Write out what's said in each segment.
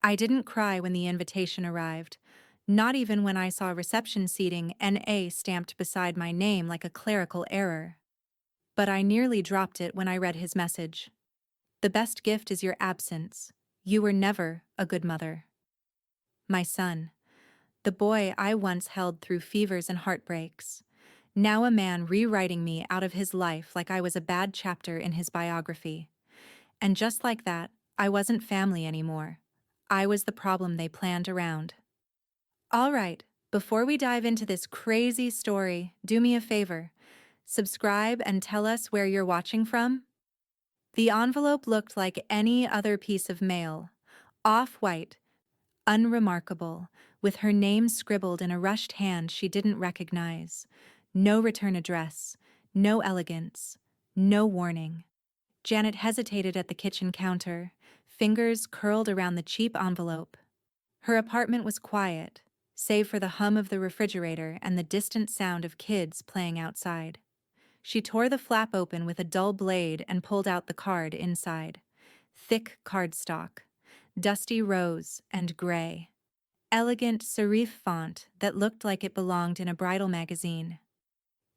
I didn't cry when the invitation arrived, not even when I saw reception seating NA stamped beside my name like a clerical error. But I nearly dropped it when I read his message. The best gift is your absence. You were never a good mother. My son, the boy I once held through fevers and heartbreaks, now a man rewriting me out of his life like I was a bad chapter in his biography. And just like that, I wasn't family anymore. I was the problem they planned around. All right, before we dive into this crazy story, do me a favor. Subscribe and tell us where you're watching from. The envelope looked like any other piece of mail. Off-white, unremarkable, with her name scribbled in a rushed hand she didn't recognize. No return address, no elegance, no warning. Janet hesitated at the kitchen counter, fingers curled around the cheap envelope. Her apartment was quiet, save for the hum of the refrigerator and the distant sound of kids playing outside. She tore the flap open with a dull blade and pulled out the card inside. Thick cardstock, dusty rose and gray. Elegant serif font that looked like it belonged in a bridal magazine.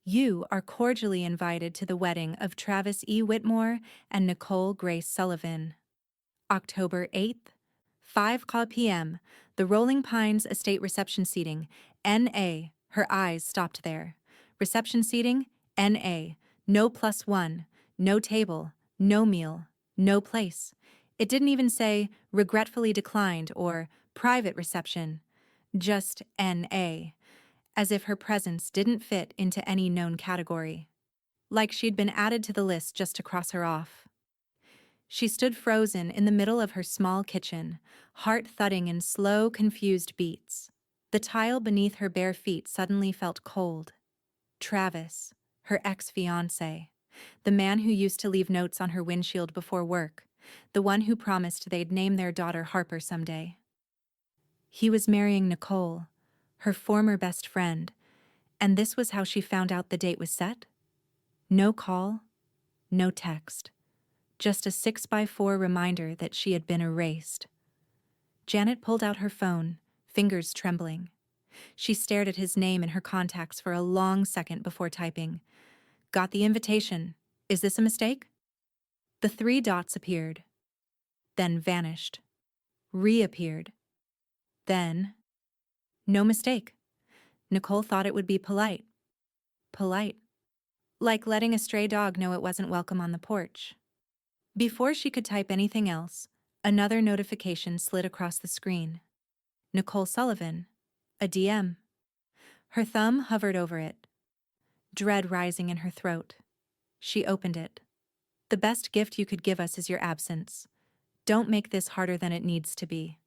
You are cordially invited to the wedding of Travis E. Whitmore and Nicole Grace Sullivan. October 8th, 5 p.m., the Rolling Pines Estate reception seating, N.A. Her eyes stopped there. Reception seating, N.A. No +1, no table, no meal, no place. It didn't even say regretfully declined or private reception, just N.A., as if her presence didn't fit into any known category. Like she'd been added to the list just to cross her off. She stood frozen in the middle of her small kitchen, heart thudding in slow, confused beats. The tile beneath her bare feet suddenly felt cold. Travis, her ex-fiancé, the man who used to leave notes on her windshield before work, the one who promised they'd name their daughter Harper someday. He was marrying Nicole, her former best friend, and this was how she found out the date was set? No call, no text. Just a 6x4 reminder that she had been erased. Janet pulled out her phone, fingers trembling. She stared at his name in her contacts for a long second before typing. Got the invitation. Is this a mistake? The 3 dots appeared, then vanished, reappeared. Then, no mistake. Nicole thought it would be polite. Polite. Like letting a stray dog know it wasn't welcome on the porch. Before she could type anything else, another notification slid across the screen. Nicole Sullivan, a DM. Her thumb hovered over it, dread rising in her throat. She opened it. The best gift you could give us is your absence. Don't make this harder than it needs to be.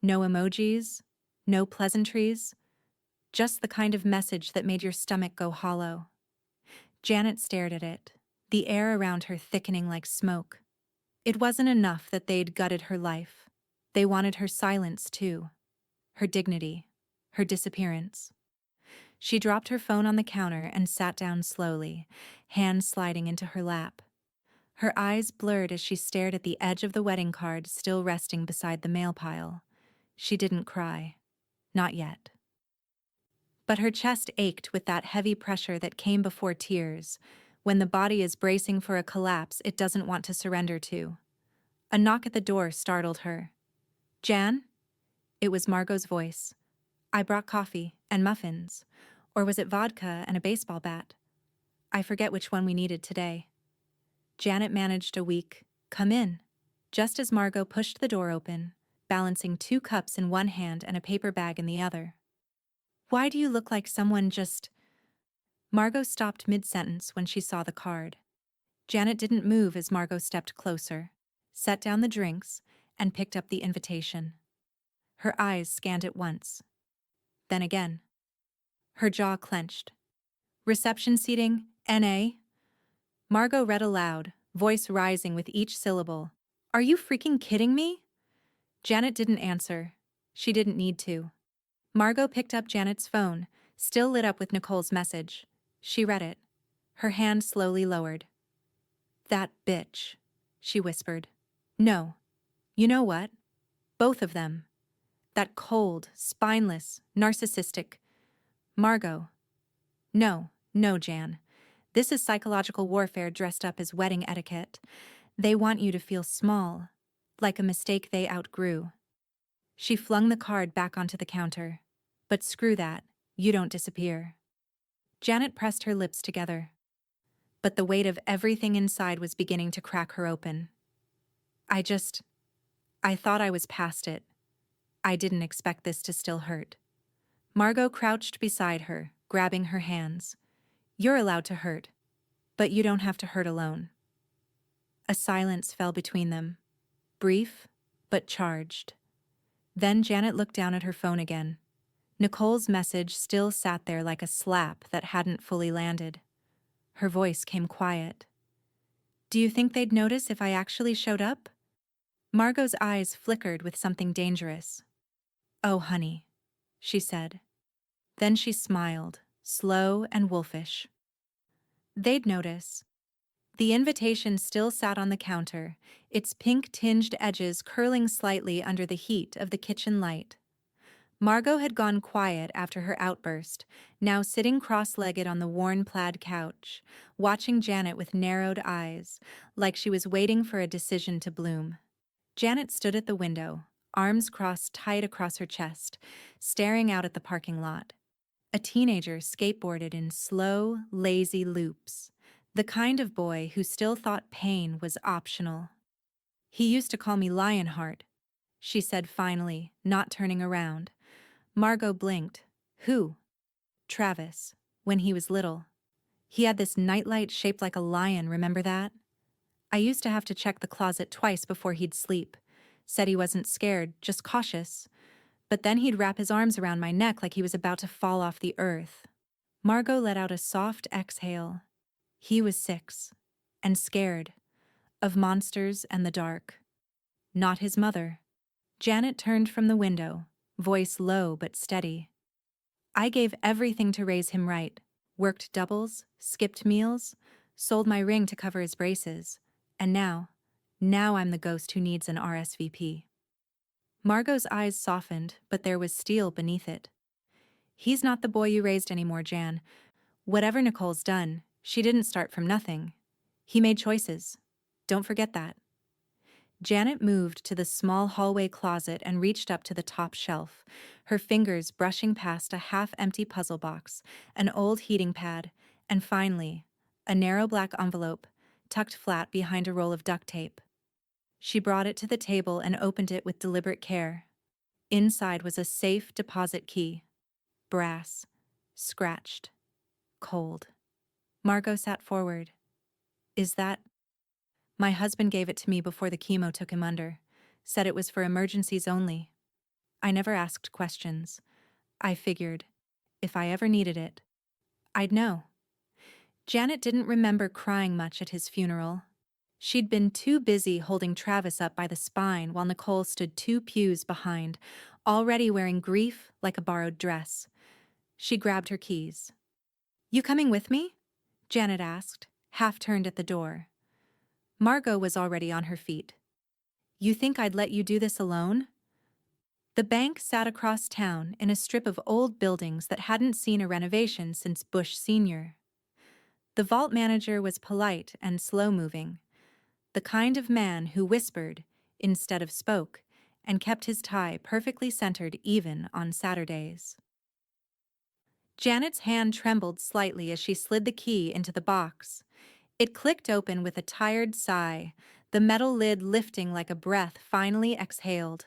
No emojis, no pleasantries, just the kind of message that made your stomach go hollow. Janet stared at it, the air around her thickening like smoke. It wasn't enough that they'd gutted her life. They wanted her silence, too. Her dignity. Her disappearance. She dropped her phone on the counter and sat down slowly, hands sliding into her lap. Her eyes blurred as she stared at the edge of the wedding card still resting beside the mail pile. She didn't cry. Not yet. But her chest ached with that heavy pressure that came before tears, when the body is bracing for a collapse it doesn't want to surrender to. A knock at the door startled her. Jan? It was Margot's voice. I brought coffee and muffins. Or was it vodka and a baseball bat? I forget which one we needed today. Janet managed a weak, come in, just as Margot pushed the door open, balancing 2 cups in one hand and a paper bag in the other. Why do you look like someone just... Margot stopped mid-sentence when she saw the card. Janet didn't move as Margot stepped closer, set down the drinks, and picked up the invitation. Her eyes scanned it once. Then again. Her jaw clenched. Reception seating, N.A. Margot read aloud, voice rising with each syllable. Are you freaking kidding me? Janet didn't answer. She didn't need to. Margot picked up Janet's phone, still lit up with Nicole's message. She read it. Her hand slowly lowered. That bitch, she whispered. No. You know what? Both of them. That cold, spineless, narcissistic. Margot. No, no, Jan. This is psychological warfare dressed up as wedding etiquette. They want you to feel small, like a mistake they outgrew. She flung the card back onto the counter. But screw that, you don't disappear. Janet pressed her lips together. But the weight of everything inside was beginning to crack her open. I thought I was past it. I didn't expect this to still hurt. Margot crouched beside her, grabbing her hands. You're allowed to hurt, but you don't have to hurt alone. A silence fell between them, brief, but charged. Then Janet looked down at her phone again. Nicole's message still sat there like a slap that hadn't fully landed. Her voice came quiet. Do you think they'd notice if I actually showed up? Margot's eyes flickered with something dangerous. Oh, honey, she said. Then she smiled, slow and wolfish. They'd notice. The invitation still sat on the counter, its pink-tinged edges curling slightly under the heat of the kitchen light. Margot had gone quiet after her outburst, now sitting cross-legged on the worn plaid couch, watching Janet with narrowed eyes, like she was waiting for a decision to bloom. Janet stood at the window, arms crossed tight across her chest, staring out at the parking lot. A teenager skateboarded in slow, lazy loops, the kind of boy who still thought pain was optional. He used to call me Lionheart, she said finally, not turning around. Margot blinked. Who? Travis, when he was little. He had this nightlight shaped like a lion, remember that? I used to have to check the closet twice before he'd sleep. Said he wasn't scared, just cautious. But then he'd wrap his arms around my neck like he was about to fall off the earth. Margot let out a soft exhale. He was 6, and scared, of monsters and the dark. Not his mother. Janet turned from the window, voice low but steady. I gave everything to raise him right. Worked doubles, skipped meals, sold my ring to cover his braces. And now I'm the ghost who needs an RSVP. Margot's eyes softened, but there was steel beneath it. He's not the boy you raised anymore, Jan. Whatever Nicole's done, she didn't start from nothing. He made choices. Don't forget that. Janet moved to the small hallway closet and reached up to the top shelf, her fingers brushing past a half-empty puzzle box, an old heating pad, and finally, a narrow black envelope tucked flat behind a roll of duct tape. She brought it to the table and opened it with deliberate care. Inside was a safe deposit key. Brass. Scratched. Cold. Margot sat forward. Is that... My husband gave it to me before the chemo took him under. Said it was for emergencies only. I never asked questions. I figured, if I ever needed it, I'd know. Janet didn't remember crying much at his funeral. She'd been too busy holding Travis up by the spine while Nicole stood 2 pews behind, already wearing grief like a borrowed dress. She grabbed her keys. You coming with me? Janet asked, half turned at the door. Margot was already on her feet. You think I'd let you do this alone? The bank sat across town in a strip of old buildings that hadn't seen a renovation since Bush Sr. The vault manager was polite and slow-moving, the kind of man who whispered instead of spoke and kept his tie perfectly centered even on Saturdays. Janet's hand trembled slightly as she slid the key into the box. It clicked open with a tired sigh, the metal lid lifting like a breath finally exhaled.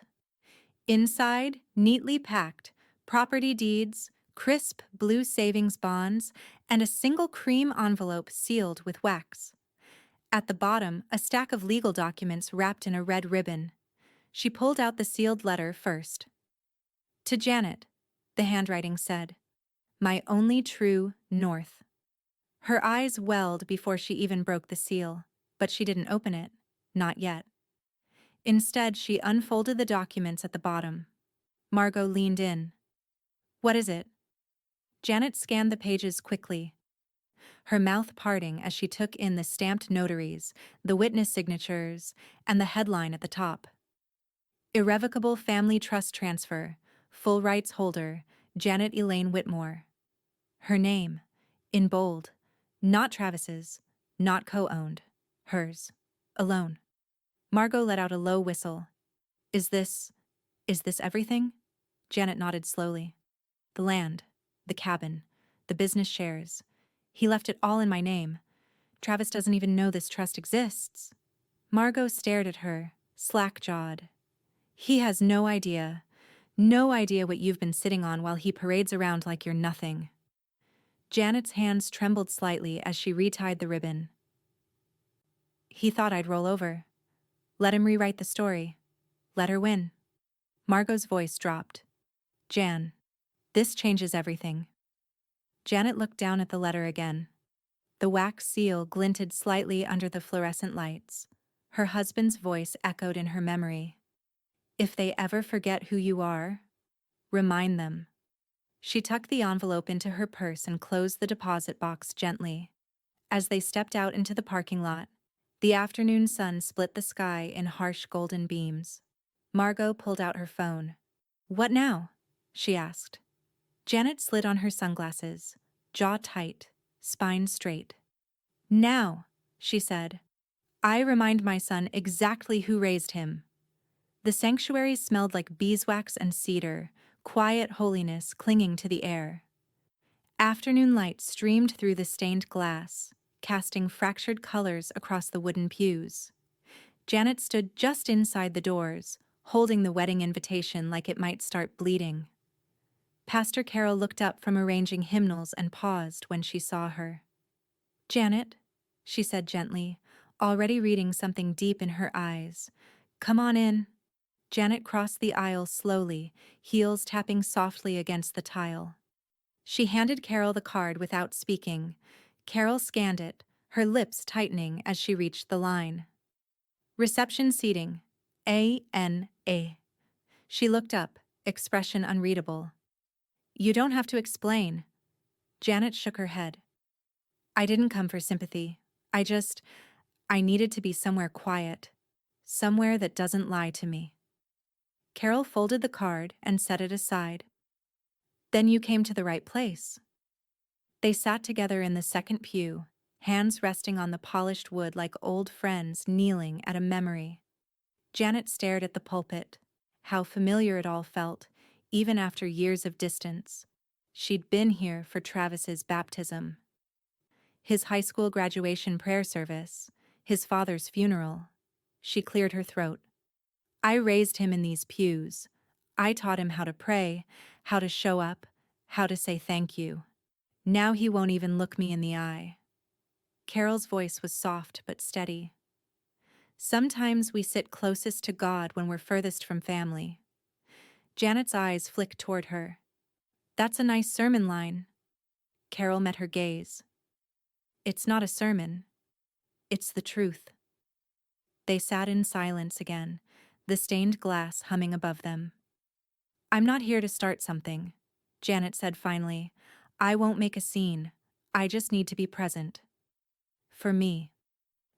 Inside, neatly packed, property deeds, crisp blue savings bonds, and a single cream envelope sealed with wax. At the bottom, a stack of legal documents wrapped in a red ribbon. She pulled out the sealed letter first. To Janet, the handwriting said, My only true north. Her eyes welled before she even broke the seal, but she didn't open it, not yet. Instead, she unfolded the documents at the bottom. Margot leaned in. What is it? Janet scanned the pages quickly, her mouth parting as she took in the stamped notaries, the witness signatures, and the headline at the top. Irrevocable family trust transfer, full rights holder, Janet Elaine Whitmore. Her name, in bold, not Travis's, not co-owned, hers, alone. Margot let out a low whistle. Is this everything? Janet nodded slowly. The land, the cabin, the business shares. He left it all in my name. Travis doesn't even know this trust exists. Margot stared at her, slack-jawed. He has no idea what you've been sitting on while he parades around like you're nothing. Janet's hands trembled slightly as she retied the ribbon. He thought I'd roll over. Let him rewrite the story. Let her win. Margot's voice dropped. Jan, this changes everything. Janet looked down at the letter again. The wax seal glinted slightly under the fluorescent lights. Her husband's voice echoed in her memory. If they ever forget who you are, remind them. She tucked the envelope into her purse and closed the deposit box gently. As they stepped out into the parking lot, the afternoon sun split the sky in harsh golden beams. Margot pulled out her phone. What now? She asked. Janet slid on her sunglasses, jaw tight, spine straight. Now, she said. I remind my son exactly who raised him. The sanctuary smelled like beeswax and cedar, quiet holiness clinging to the air. Afternoon light streamed through the stained glass, casting fractured colors across the wooden pews. Janet stood just inside the doors, holding the wedding invitation like it might start bleeding. Pastor Carol looked up from arranging hymnals and paused when she saw her. Janet, she said gently, already reading something deep in her eyes. Come on in. Janet crossed the aisle slowly, heels tapping softly against the tile. She handed Carol the card without speaking. Carol scanned it, her lips tightening as she reached the line. Reception seating. A-N-A. She looked up, expression unreadable. You don't have to explain. Janet shook her head. I didn't come for sympathy. I needed to be somewhere quiet. Somewhere that doesn't lie to me. Carol folded the card and set it aside. Then you came to the right place. They sat together in the second pew, hands resting on the polished wood like old friends kneeling at a memory. Janet stared at the pulpit. How familiar it all felt, even after years of distance. She'd been here for Travis's baptism, his high school graduation prayer service, his father's funeral. She cleared her throat. I raised him in these pews. I taught him how to pray, how to show up, how to say thank you. Now he won't even look me in the eye. Carol's voice was soft but steady. Sometimes we sit closest to God when we're furthest from family. Janet's eyes flicked toward her. That's a nice sermon line. Carol met her gaze. It's not a sermon. It's the truth. They sat in silence again, the stained glass humming above them. I'm not here to start something, Janet said finally. I won't make a scene. I just need to be present. For me.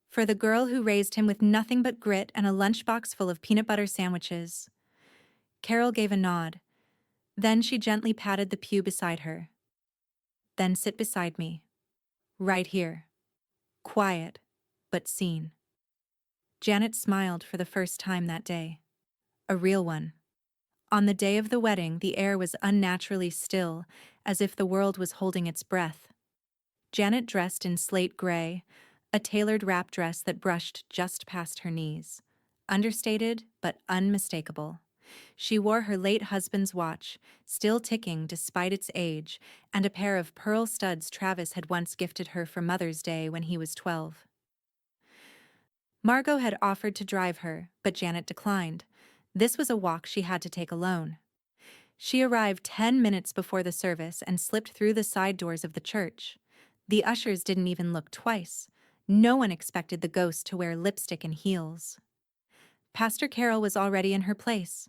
For the girl who raised him with nothing but grit and a lunchbox full of peanut butter sandwiches. Carol gave a nod. Then she gently patted the pew beside her. Then sit beside me. Right here. Quiet, but seen. Janet smiled for the first time that day. A real one. On the day of the wedding, the air was unnaturally still, as if the world was holding its breath. Janet dressed in slate gray, a tailored wrap dress that brushed just past her knees. Understated, but unmistakable. She wore her late husband's watch, still ticking despite its age, and a pair of pearl studs Travis had once gifted her for Mother's Day when he was 12. Margot had offered to drive her, but Janet declined. This was a walk she had to take alone. She arrived 10 minutes before the service and slipped through the side doors of the church. The ushers didn't even look twice. No one expected the ghost to wear lipstick and heels. Pastor Carol was already in her place.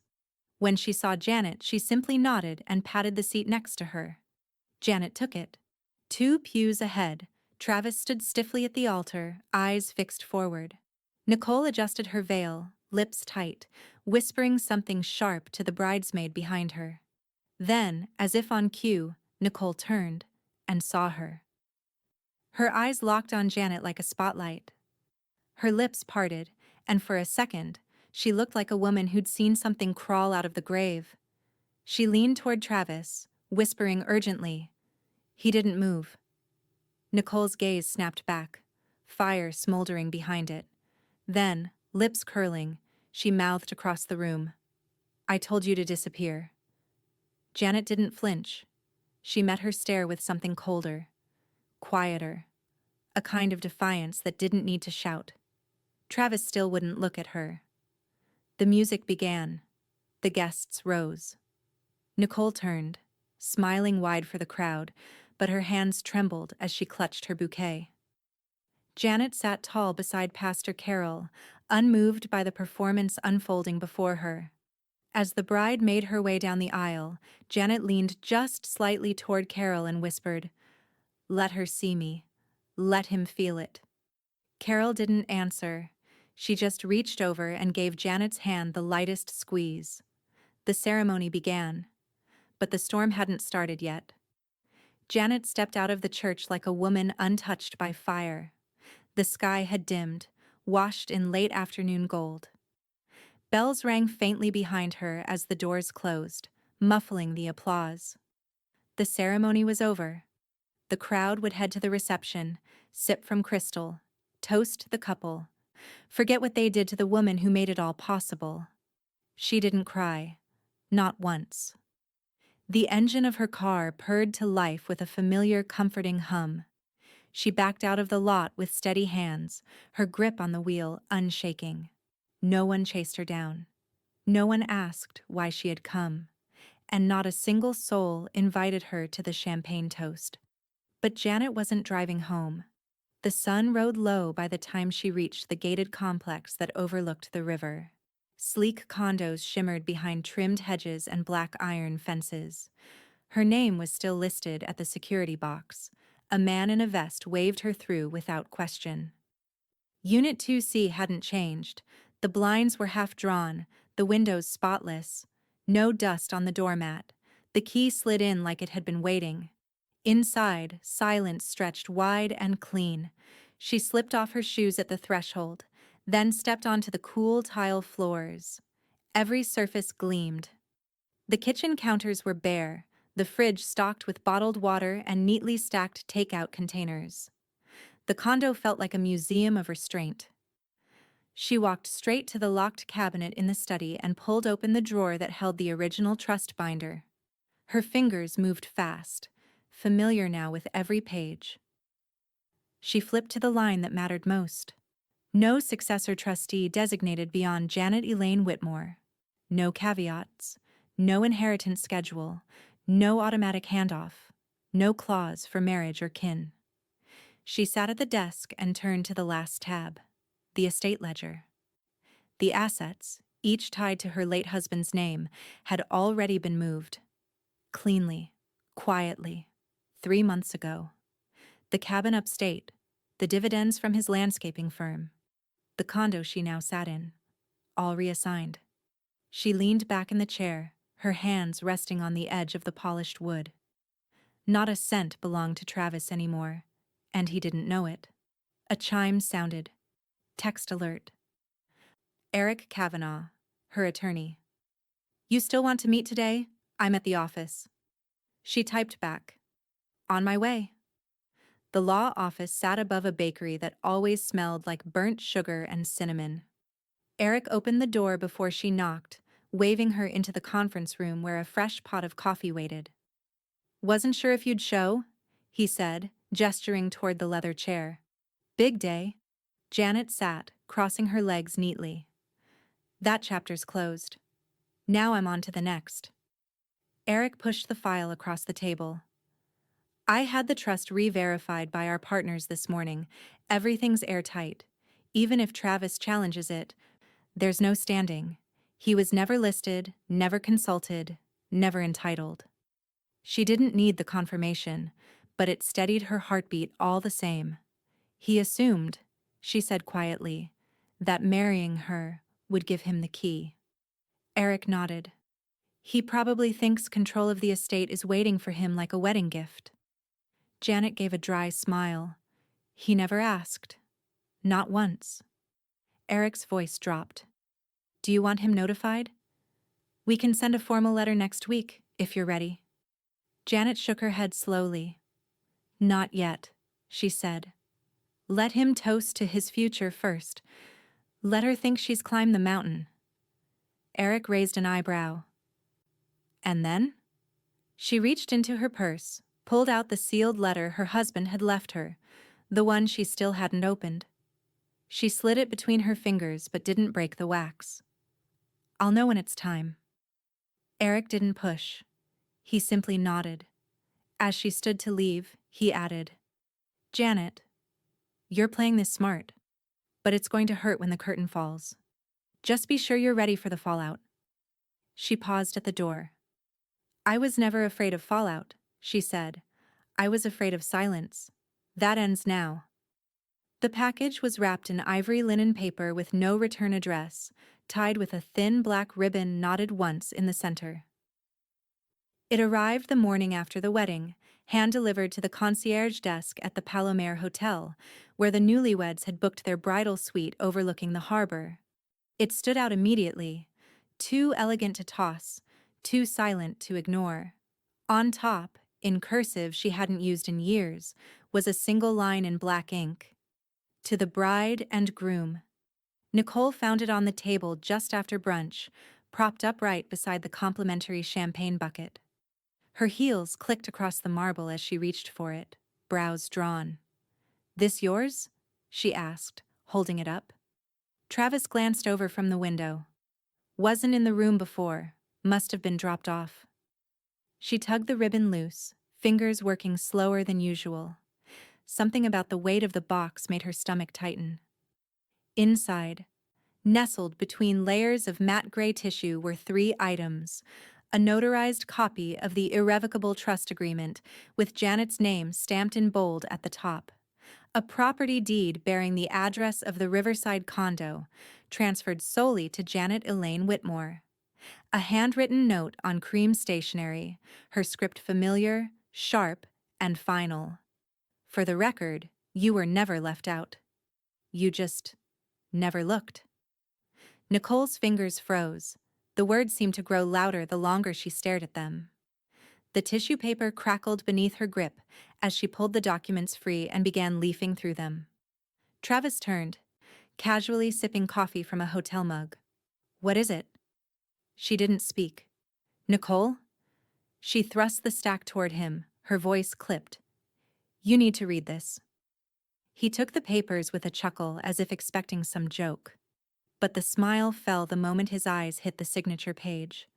When she saw Janet, she simply nodded and patted the seat next to her. Janet took it. 2 pews ahead, Travis stood stiffly at the altar, eyes fixed forward. Nicole adjusted her veil, lips tight, whispering something sharp to the bridesmaid behind her. Then, as if on cue, Nicole turned and saw her. Her eyes locked on Janet like a spotlight. Her lips parted, and for a second, she looked like a woman who'd seen something crawl out of the grave. She leaned toward Travis, whispering urgently. He didn't move. Nicole's gaze snapped back, fire smoldering behind it. Then, lips curling, she mouthed across the room. I told you to disappear. Janet didn't flinch. She met her stare with something colder, quieter, a kind of defiance that didn't need to shout. Travis still wouldn't look at her. The music began. The guests rose. Nicole turned, smiling wide for the crowd, but her hands trembled as she clutched her bouquet. Janet sat tall beside Pastor Carol, unmoved by the performance unfolding before her. As the bride made her way down the aisle, Janet leaned just slightly toward Carol and whispered, "Let her see me. Let him feel it." Carol didn't answer. She just reached over and gave Janet's hand the lightest squeeze. The ceremony began, but the storm hadn't started yet. Janet stepped out of the church like a woman untouched by fire. The sky had dimmed, washed in late afternoon gold. Bells rang faintly behind her as the doors closed, muffling the applause. The ceremony was over. The crowd would head to the reception, sip from crystal, toast the couple, forget what they did to the woman who made it all possible. She didn't cry. Not once. The engine of her car purred to life with a familiar, comforting hum. She backed out of the lot with steady hands, her grip on the wheel unshaking. No one chased her down. No one asked why she had come. And not a single soul invited her to the champagne toast. But Janet wasn't driving home. The sun rode low by the time she reached the gated complex that overlooked the river. Sleek condos shimmered behind trimmed hedges and black iron fences. Her name was still listed at the security box. A man in a vest waved her through without question. Unit 2C hadn't changed. The blinds were half drawn, the windows spotless. No dust on the doormat. The key slid in like it had been waiting. Inside, silence stretched wide and clean. She slipped off her shoes at the threshold, then stepped onto the cool tile floors. Every surface gleamed. The kitchen counters were bare, the fridge stocked with bottled water and neatly stacked takeout containers. The condo felt like a museum of restraint. She walked straight to the locked cabinet in the study and pulled open the drawer that held the original trust binder. Her fingers moved fast, familiar now with every page. She flipped to the line that mattered most. No successor trustee designated beyond Janet Elaine Whitmore. No caveats, no inheritance schedule, no automatic handoff, no clause for marriage or kin. She sat at the desk and turned to the last tab, the estate ledger. The assets, each tied to her late husband's name, had already been moved. Cleanly, quietly, 3 months ago. The cabin upstate, the dividends from his landscaping firm, the condo she now sat in, all reassigned. She leaned back in the chair, her hands resting on the edge of the polished wood. Not a cent belonged to Travis anymore, and he didn't know it. A chime sounded. Text alert. Eric Kavanaugh, her attorney. You still want to meet today? I'm at the office. She typed back. On my way. The law office sat above a bakery that always smelled like burnt sugar and cinnamon. Eric opened the door before she knocked, waving her into the conference room where a fresh pot of coffee waited. Wasn't sure if you'd show, he said, gesturing toward the leather chair. Big day. Janet sat, crossing her legs neatly. That chapter's closed. Now I'm on to the next. Eric pushed the file across the table. I had the trust re-verified by our partners this morning. Everything's airtight. Even if Travis challenges it, there's no standing. He was never listed, never consulted, never entitled. She didn't need the confirmation, but it steadied her heartbeat all the same. He assumed, she said quietly, that marrying her would give him the key. Eric nodded. He probably thinks control of the estate is waiting for him like a wedding gift. Janet gave a dry smile. He never asked. Not once. Eric's voice dropped. Do you want him notified? We can send a formal letter next week, if you're ready. Janet shook her head slowly. Not yet, she said. Let him toast to his future first. Let her think she's climbed the mountain. Eric raised an eyebrow. And then? She reached into her purse, pulled out the sealed letter her husband had left her, the one she still hadn't opened. She slid it between her fingers but didn't break the wax. I'll know when it's time. Eric didn't push. He simply nodded. As she stood to leave, he added, Janet, you're playing this smart, but it's going to hurt when the curtain falls. Just be sure you're ready for the fallout. She paused at the door. I was never afraid of fallout, she said. I was afraid of silence. That ends now. The package was wrapped in ivory linen paper with no return address, tied with a thin black ribbon knotted once in the center. It arrived the morning after the wedding, hand-delivered to the concierge desk at the Palomar Hotel, where the newlyweds had booked their bridal suite overlooking the harbor. It stood out immediately, too elegant to toss, too silent to ignore. On top, in cursive she hadn't used in years, was a single line in black ink. To the bride and groom. Nicole found it on the table just after brunch, propped upright beside the complimentary champagne bucket. Her heels clicked across the marble as she reached for it, brows drawn. This yours? She asked, holding it up. Travis glanced over from the window. Wasn't in the room before, must have been dropped off. She tugged the ribbon loose, fingers working slower than usual. Something about the weight of the box made her stomach tighten. Inside, nestled between layers of matte gray tissue, were 3 items. A notarized copy of the irrevocable trust agreement with Janet's name stamped in bold at the top. A property deed bearing the address of the Riverside condo, transferred solely to Janet Elaine Whitmore. A handwritten note on cream stationery, her script familiar, sharp, and final. For the record, you were never left out. You just never looked. Nicole's fingers froze. The words seemed to grow louder the longer she stared at them. The tissue paper crackled beneath her grip as she pulled the documents free and began leafing through them. Travis turned, casually sipping coffee from a hotel mug. What is it? She didn't speak. Nicole? She thrust the stack toward him, her voice clipped. You need to read this. He took the papers with a chuckle as if expecting some joke. But the smile fell the moment his eyes hit the signature page.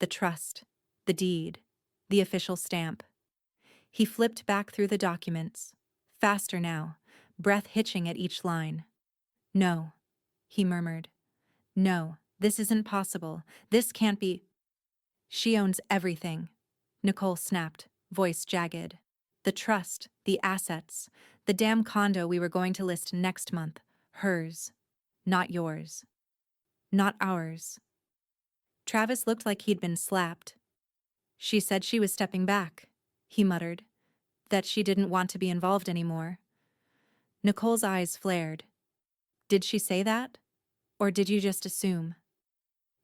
The trust, the deed, the official stamp. He flipped back through the documents, faster now, breath hitching at each line. No, he murmured. No, this isn't possible. This can't be. She owns everything, Nicole snapped, voice jagged. The trust, the assets, the damn condo we were going to list next month. Hers. Not yours. Not ours. Travis looked like he'd been slapped. She said she was stepping back, he muttered, that she didn't want to be involved anymore. Nicole's eyes flared. Did she say that? Or did you just assume?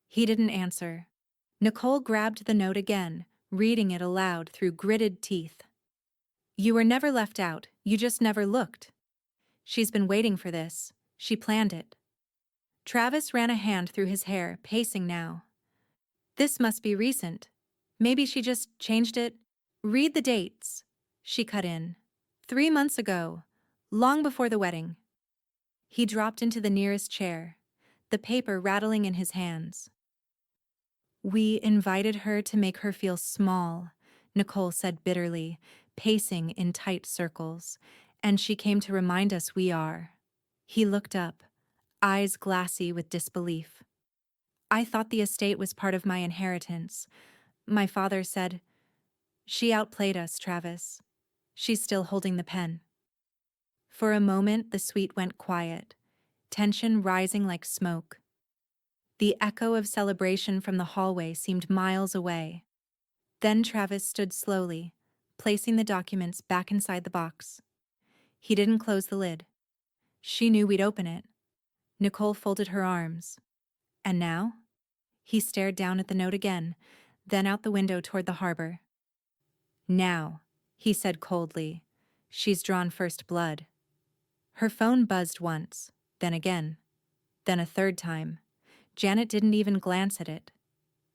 He didn't answer. Nicole grabbed the note again, reading it aloud through gritted teeth. You were never left out, you just never looked. She's been waiting for this. She planned it. Travis ran a hand through his hair, pacing now. This must be recent. Maybe she just changed it. Read the dates. She cut in. 3 months ago, long before the wedding. He dropped into the nearest chair, the paper rattling in his hands. We invited her to make her feel small, Nicole said bitterly, pacing in tight circles, and she came to remind us we are. He looked up, eyes glassy with disbelief. I thought the estate was part of my inheritance. My father said, she outplayed us, Travis. She's still holding the pen. For a moment, the suite went quiet, tension rising like smoke. The echo of celebration from the hallway seemed miles away. Then Travis stood slowly, placing the documents back inside the box. He didn't close the lid. She knew we'd open it. Nicole folded her arms. And now? He stared down at the note again, then out the window toward the harbor. Now, he said coldly. She's drawn first blood. Her phone buzzed once, then again, then a third time. Janet didn't even glance at it.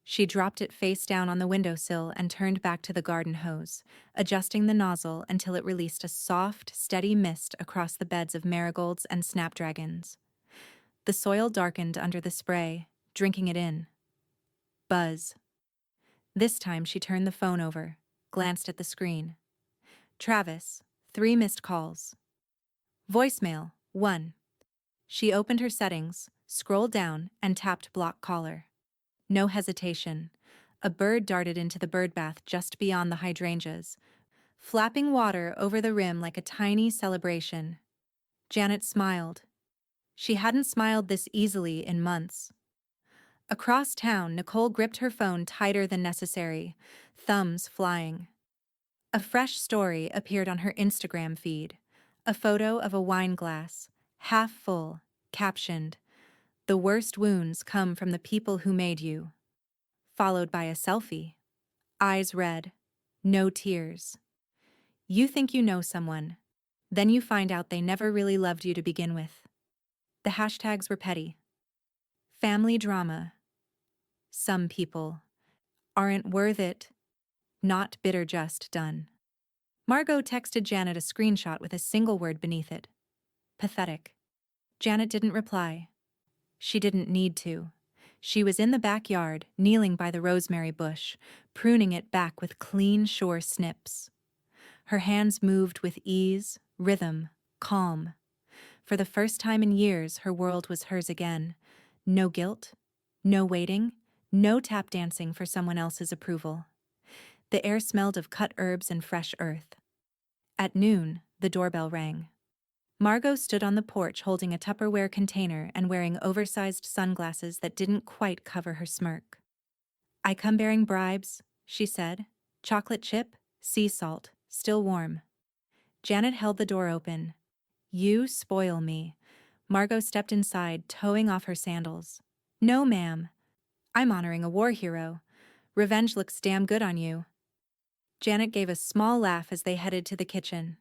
She dropped it face down on the windowsill and turned back to the garden hose, adjusting the nozzle until it released a soft, steady mist across the beds of marigolds and snapdragons. The soil darkened under the spray, drinking it in. Buzz. This time she turned the phone over, glanced at the screen. Travis, 3 missed calls. Voicemail, 1. She opened her settings, scrolled down, and tapped block caller. No hesitation. A bird darted into the birdbath just beyond the hydrangeas, flapping water over the rim like a tiny celebration. Janet smiled. She hadn't smiled this easily in months. Across town, Nicole gripped her phone tighter than necessary, thumbs flying. A fresh story appeared on her Instagram feed, a photo of a wine glass, half full, captioned, "The worst wounds come from the people who made you," followed by a selfie. Eyes red, no tears. You think you know someone, then you find out they never really loved you to begin with. The hashtags were petty. Family drama. Some people aren't worth it. Not bitter, just done. Margot texted Janet a screenshot with a single word beneath it. Pathetic. Janet didn't reply. She didn't need to. She was in the backyard, kneeling by the rosemary bush, pruning it back with clean, sure snips. Her hands moved with ease, rhythm, calm. For the first time in years, her world was hers again. No guilt, no waiting, no tap dancing for someone else's approval. The air smelled of cut herbs and fresh earth. At noon, the doorbell rang. Margot stood on the porch holding a Tupperware container and wearing oversized sunglasses that didn't quite cover her smirk. "I come bearing bribes," she said. "Chocolate chip, sea salt, still warm." Janet held the door open. "You spoil me." Margot stepped inside, toeing off her sandals. "No, ma'am. I'm honoring a war hero. Revenge looks damn good on you." Janet gave a small laugh as they headed to the kitchen.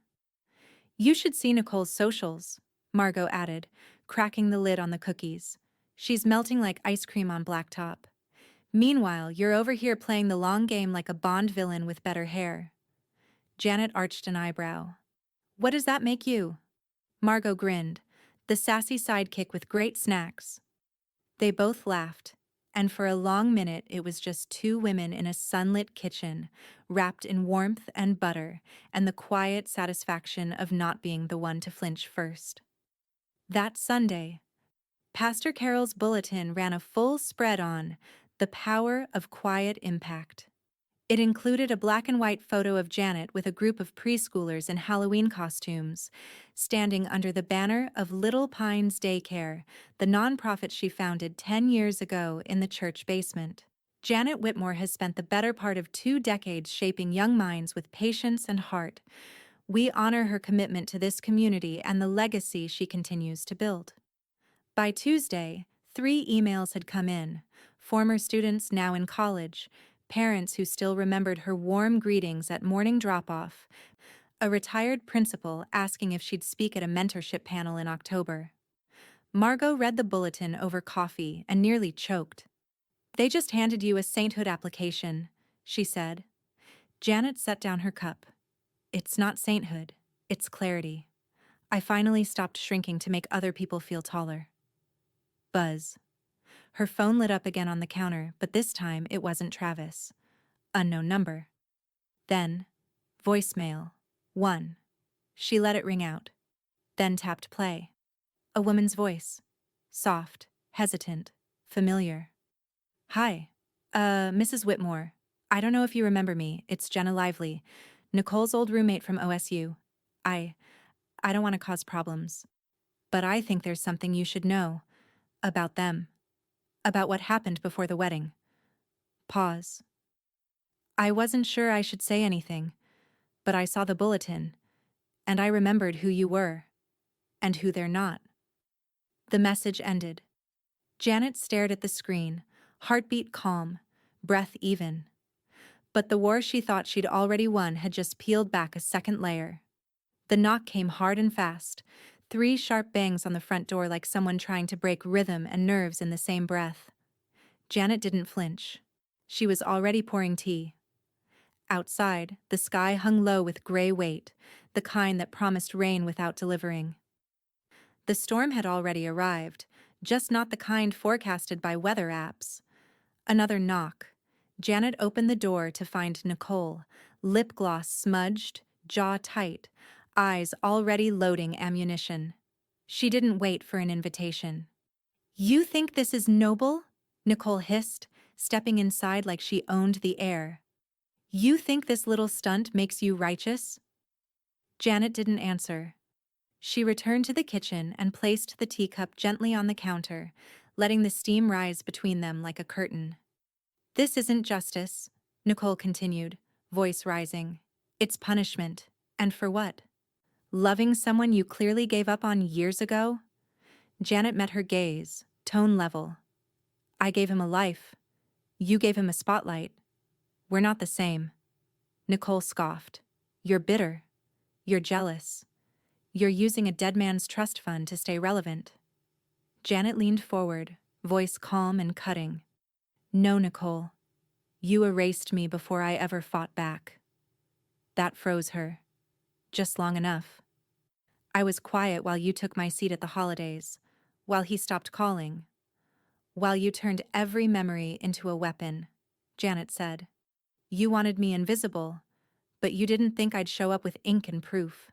"You should see Nicole's socials," Margot added, cracking the lid on the cookies. "She's melting like ice cream on blacktop. Meanwhile, you're over here playing the long game like a Bond villain with better hair." Janet arched an eyebrow. "What does that make you?" Margot grinned, the sassy sidekick with great snacks. They both laughed, and for a long minute it was just 2 women in a sunlit kitchen, wrapped in warmth and butter, and the quiet satisfaction of not being the one to flinch first. That Sunday, Pastor Carol's bulletin ran a full spread on the power of quiet impact. It included a black and white photo of Janet with a group of preschoolers in Halloween costumes, standing under the banner of Little Pines Daycare, the nonprofit she founded 10 years ago in the church basement. Janet Whitmore has spent the better part of 2 decades shaping young minds with patience and heart. We honor her commitment to this community and the legacy she continues to build. By Tuesday, 3 emails had come in, former students now in college, parents who still remembered her warm greetings at morning drop-off, a retired principal asking if she'd speak at a mentorship panel in October. Margot read the bulletin over coffee and nearly choked. "They just handed you a sainthood application," she said. Janet set down her cup. "It's not sainthood, it's clarity. I finally stopped shrinking to make other people feel taller." Buzz. Her phone lit up again on the counter, but this time it wasn't Travis. Unknown number. Then, voicemail. 1. She let it ring out. Then tapped play. A woman's voice. Soft, hesitant, familiar. "Hi. Mrs. Whitmore. I don't know if you remember me. It's Jenna Lively, Nicole's old roommate from OSU. I don't want to cause problems. But I think there's something you should know. About them." About what happened before the wedding. Pause. I wasn't sure I should say anything, but I saw the bulletin, and I remembered who you were, and who they're not. The message ended. Janet stared at the screen, heartbeat calm, breath even. But the war she thought she'd already won had just peeled back a second layer. The knock came hard and fast, 3 sharp bangs on the front door like someone trying to break rhythm and nerves in the same breath. Janet didn't flinch. She was already pouring tea. Outside, the sky hung low with gray weight, the kind that promised rain without delivering. The storm had already arrived, just not the kind forecasted by weather apps. Another knock. Janet opened the door to find Nicole, lip gloss smudged, jaw tight, eyes already loading ammunition. She didn't wait for an invitation. "You think this is noble?" Nicole hissed, stepping inside like she owned the air. "You think this little stunt makes you righteous?" Janet didn't answer. She returned to the kitchen and placed the teacup gently on the counter, letting the steam rise between them like a curtain. "This isn't justice," Nicole continued, voice rising. "It's punishment. And for what? Loving someone you clearly gave up on years ago?" Janet met her gaze, tone level. "I gave him a life. You gave him a spotlight. We're not the same." Nicole scoffed. "You're bitter. You're jealous. You're using a dead man's trust fund to stay relevant." Janet leaned forward, voice calm and cutting. "No, Nicole. You erased me before I ever fought back." That froze her. Just long enough. "I was quiet while you took my seat at the holidays, while he stopped calling, while you turned every memory into a weapon," Janet said. "You wanted me invisible, but you didn't think I'd show up with ink and proof."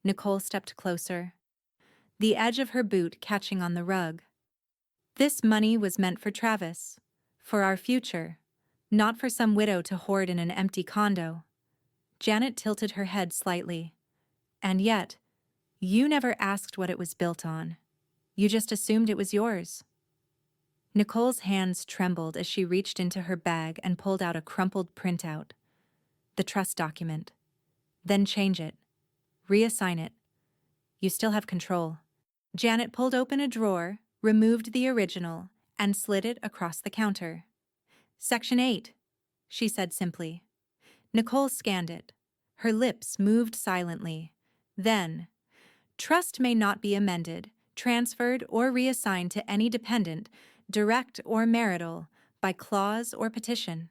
Nicole stepped closer, the edge of her boot catching on the rug. "This money was meant for Travis, for our future, not for some widow to hoard in an empty condo." Janet tilted her head slightly. "And yet, you never asked what it was built on. You just assumed it was yours." Nicole's hands trembled as she reached into her bag and pulled out a crumpled printout. "The trust document. Then change it. Reassign it. You still have control." Janet pulled open a drawer, removed the original, and slid it across the counter. "Section 8, she said simply. Nicole scanned it. Her lips moved silently. Then, "Trust may not be amended, transferred, or reassigned to any dependent, direct or marital, by clause or petition."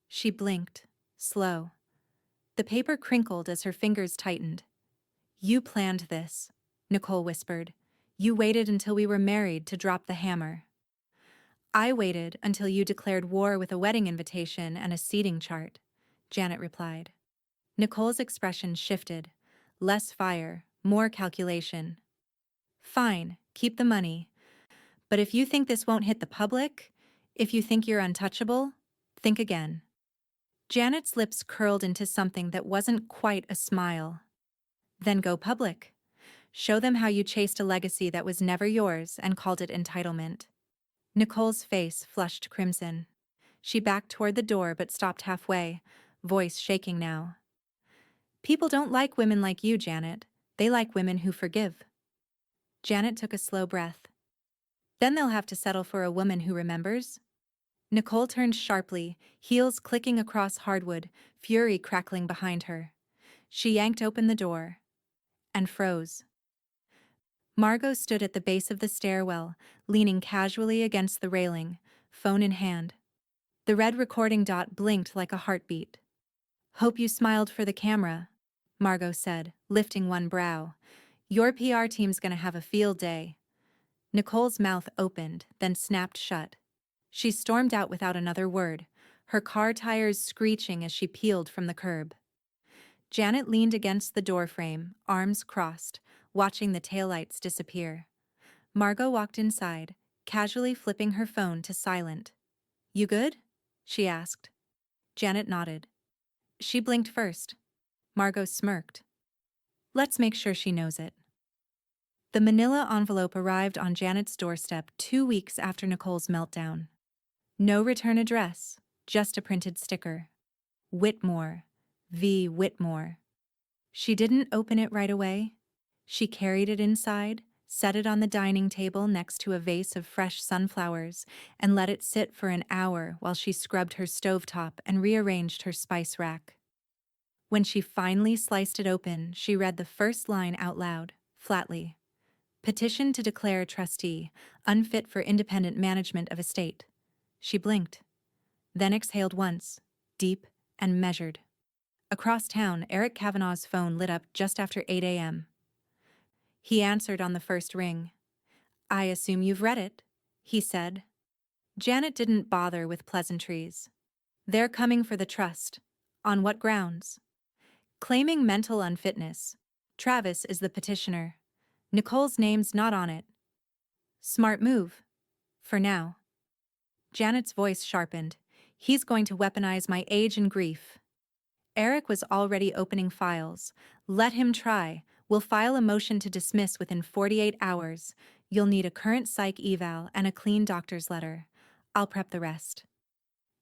She blinked, slow. The paper crinkled as her fingers tightened. "You planned this," Nicole whispered. "You waited until we were married to drop the hammer." "I waited until you declared war with a wedding invitation and a seating chart," Janet replied. Nicole's expression shifted. Less fire, more calculation. "Fine, keep the money. But if you think this won't hit the public, if you think you're untouchable, think again." Janet's lips curled into something that wasn't quite a smile. "Then go public. Show them how you chased a legacy that was never yours and called it entitlement." Nicole's face flushed crimson. She backed toward the door but stopped halfway, voice shaking now. "People don't like women like you, Janet. They like women who forgive." Janet took a slow breath. "Then they'll have to settle for a woman who remembers?" Nicole turned sharply, heels clicking across hardwood, fury crackling behind her. She yanked open the door and froze. Margot stood at the base of the stairwell, leaning casually against the railing, phone in hand. The red recording dot blinked like a heartbeat. "Hope you smiled for the camera," Margot said, lifting one brow. "Your PR team's gonna have a field day." Nicole's mouth opened, then snapped shut. She stormed out without another word, her car tires screeching as she peeled from the curb. Janet leaned against the doorframe, arms crossed, watching the taillights disappear. Margot walked inside, casually flipping her phone to silent. "You good?" she asked. Janet nodded. She blinked first. Margot smirked. "Let's make sure she knows it." The manila envelope arrived on Janet's doorstep 2 weeks after Nicole's meltdown. No return address, just a printed sticker. Whitmore. V. Whitmore. She didn't open it right away. She carried it inside, set it on the dining table next to a vase of fresh sunflowers, and let it sit for an hour while she scrubbed her stovetop and rearranged her spice rack. When she finally sliced it open, she read the first line out loud, flatly. Petition to declare trustee, unfit for independent management of estate. She blinked, then exhaled once, deep and measured. Across town, Eric Kavanaugh's phone lit up just after 8 a.m. He answered on the first ring. "I assume you've read it," he said. Janet didn't bother with pleasantries. "They're coming for the trust. On what grounds?" "Claiming mental unfitness. Travis is the petitioner. Nicole's name's not on it." "Smart move. For now." Janet's voice sharpened. "He's going to weaponize my age and grief." Eric was already opening files. "Let him try. We'll file a motion to dismiss within 48 hours. You'll need a current psych eval and a clean doctor's letter. I'll prep the rest."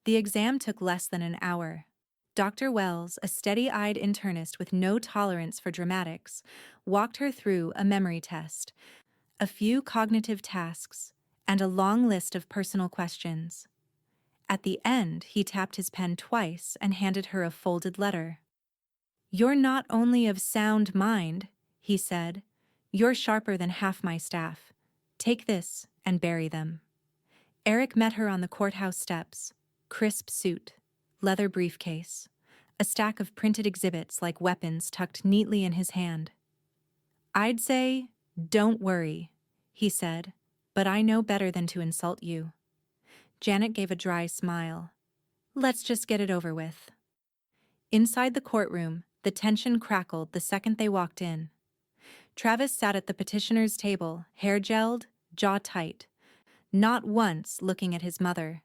The exam took less than an hour. Dr. Wells, a steady-eyed internist with no tolerance for dramatics, walked her through a memory test, a few cognitive tasks, and a long list of personal questions. At the end, he tapped his pen twice and handed her a folded letter. "You're not only of sound mind," he said. "You're sharper than half my staff. Take this and bury them." Eric met her on the courthouse steps. Crisp suit, leather briefcase, a stack of printed exhibits like weapons tucked neatly in his hand. "I'd say, don't worry," he said, "but I know better than to insult you." Janet gave a dry smile. "Let's just get it over with." Inside the courtroom, the tension crackled the second they walked in. Travis sat at the petitioner's table, hair gelled, jaw tight, not once looking at his mother.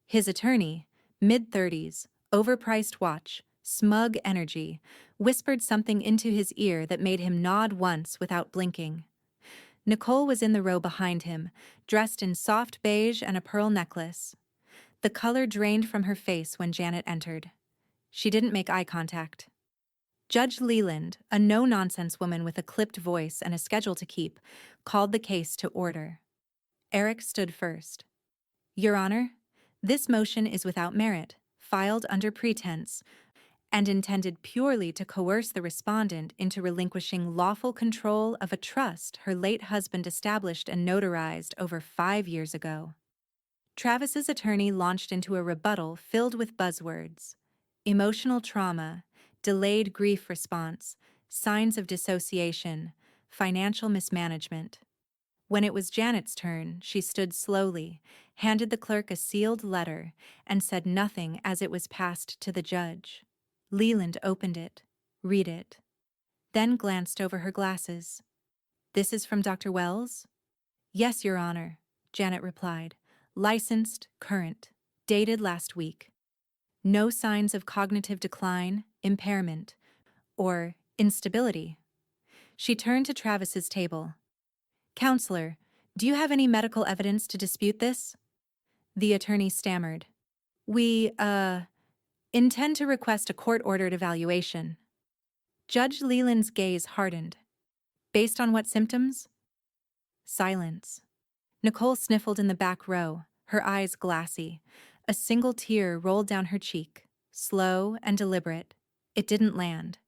His attorney, mid-30s, overpriced watch, smug energy, whispered something into his ear that made him nod once without blinking. Nicole was in the row behind him, dressed in soft beige and a pearl necklace. The color drained from her face when Janet entered. She didn't make eye contact. Judge Leland, a no-nonsense woman with a clipped voice and a schedule to keep, called the case to order. Eric stood first. "Your Honor, this motion is without merit, filed under pretense, and intended purely to coerce the respondent into relinquishing lawful control of a trust her late husband established and notarized over 5 years ago." Travis's attorney launched into a rebuttal filled with buzzwords: emotional trauma, delayed grief response, signs of dissociation, financial mismanagement. When it was Janet's turn, she stood slowly, handed the clerk a sealed letter, and said nothing as it was passed to the judge. Leland opened it, read it, then glanced over her glasses. "This is from Dr. Wells?" "Yes, Your Honor," Janet replied. "Licensed, current, dated last week. No signs of cognitive decline, impairment, or instability." She turned to Travis's table. "Counselor, do you have any medical evidence to dispute this?" The attorney stammered. We intend to request a court-ordered evaluation." Judge Leland's gaze hardened. "Based on what symptoms?" Silence. Nicole sniffled in the back row, her eyes glassy. A single tear rolled down her cheek, slow and deliberate. It didn't land.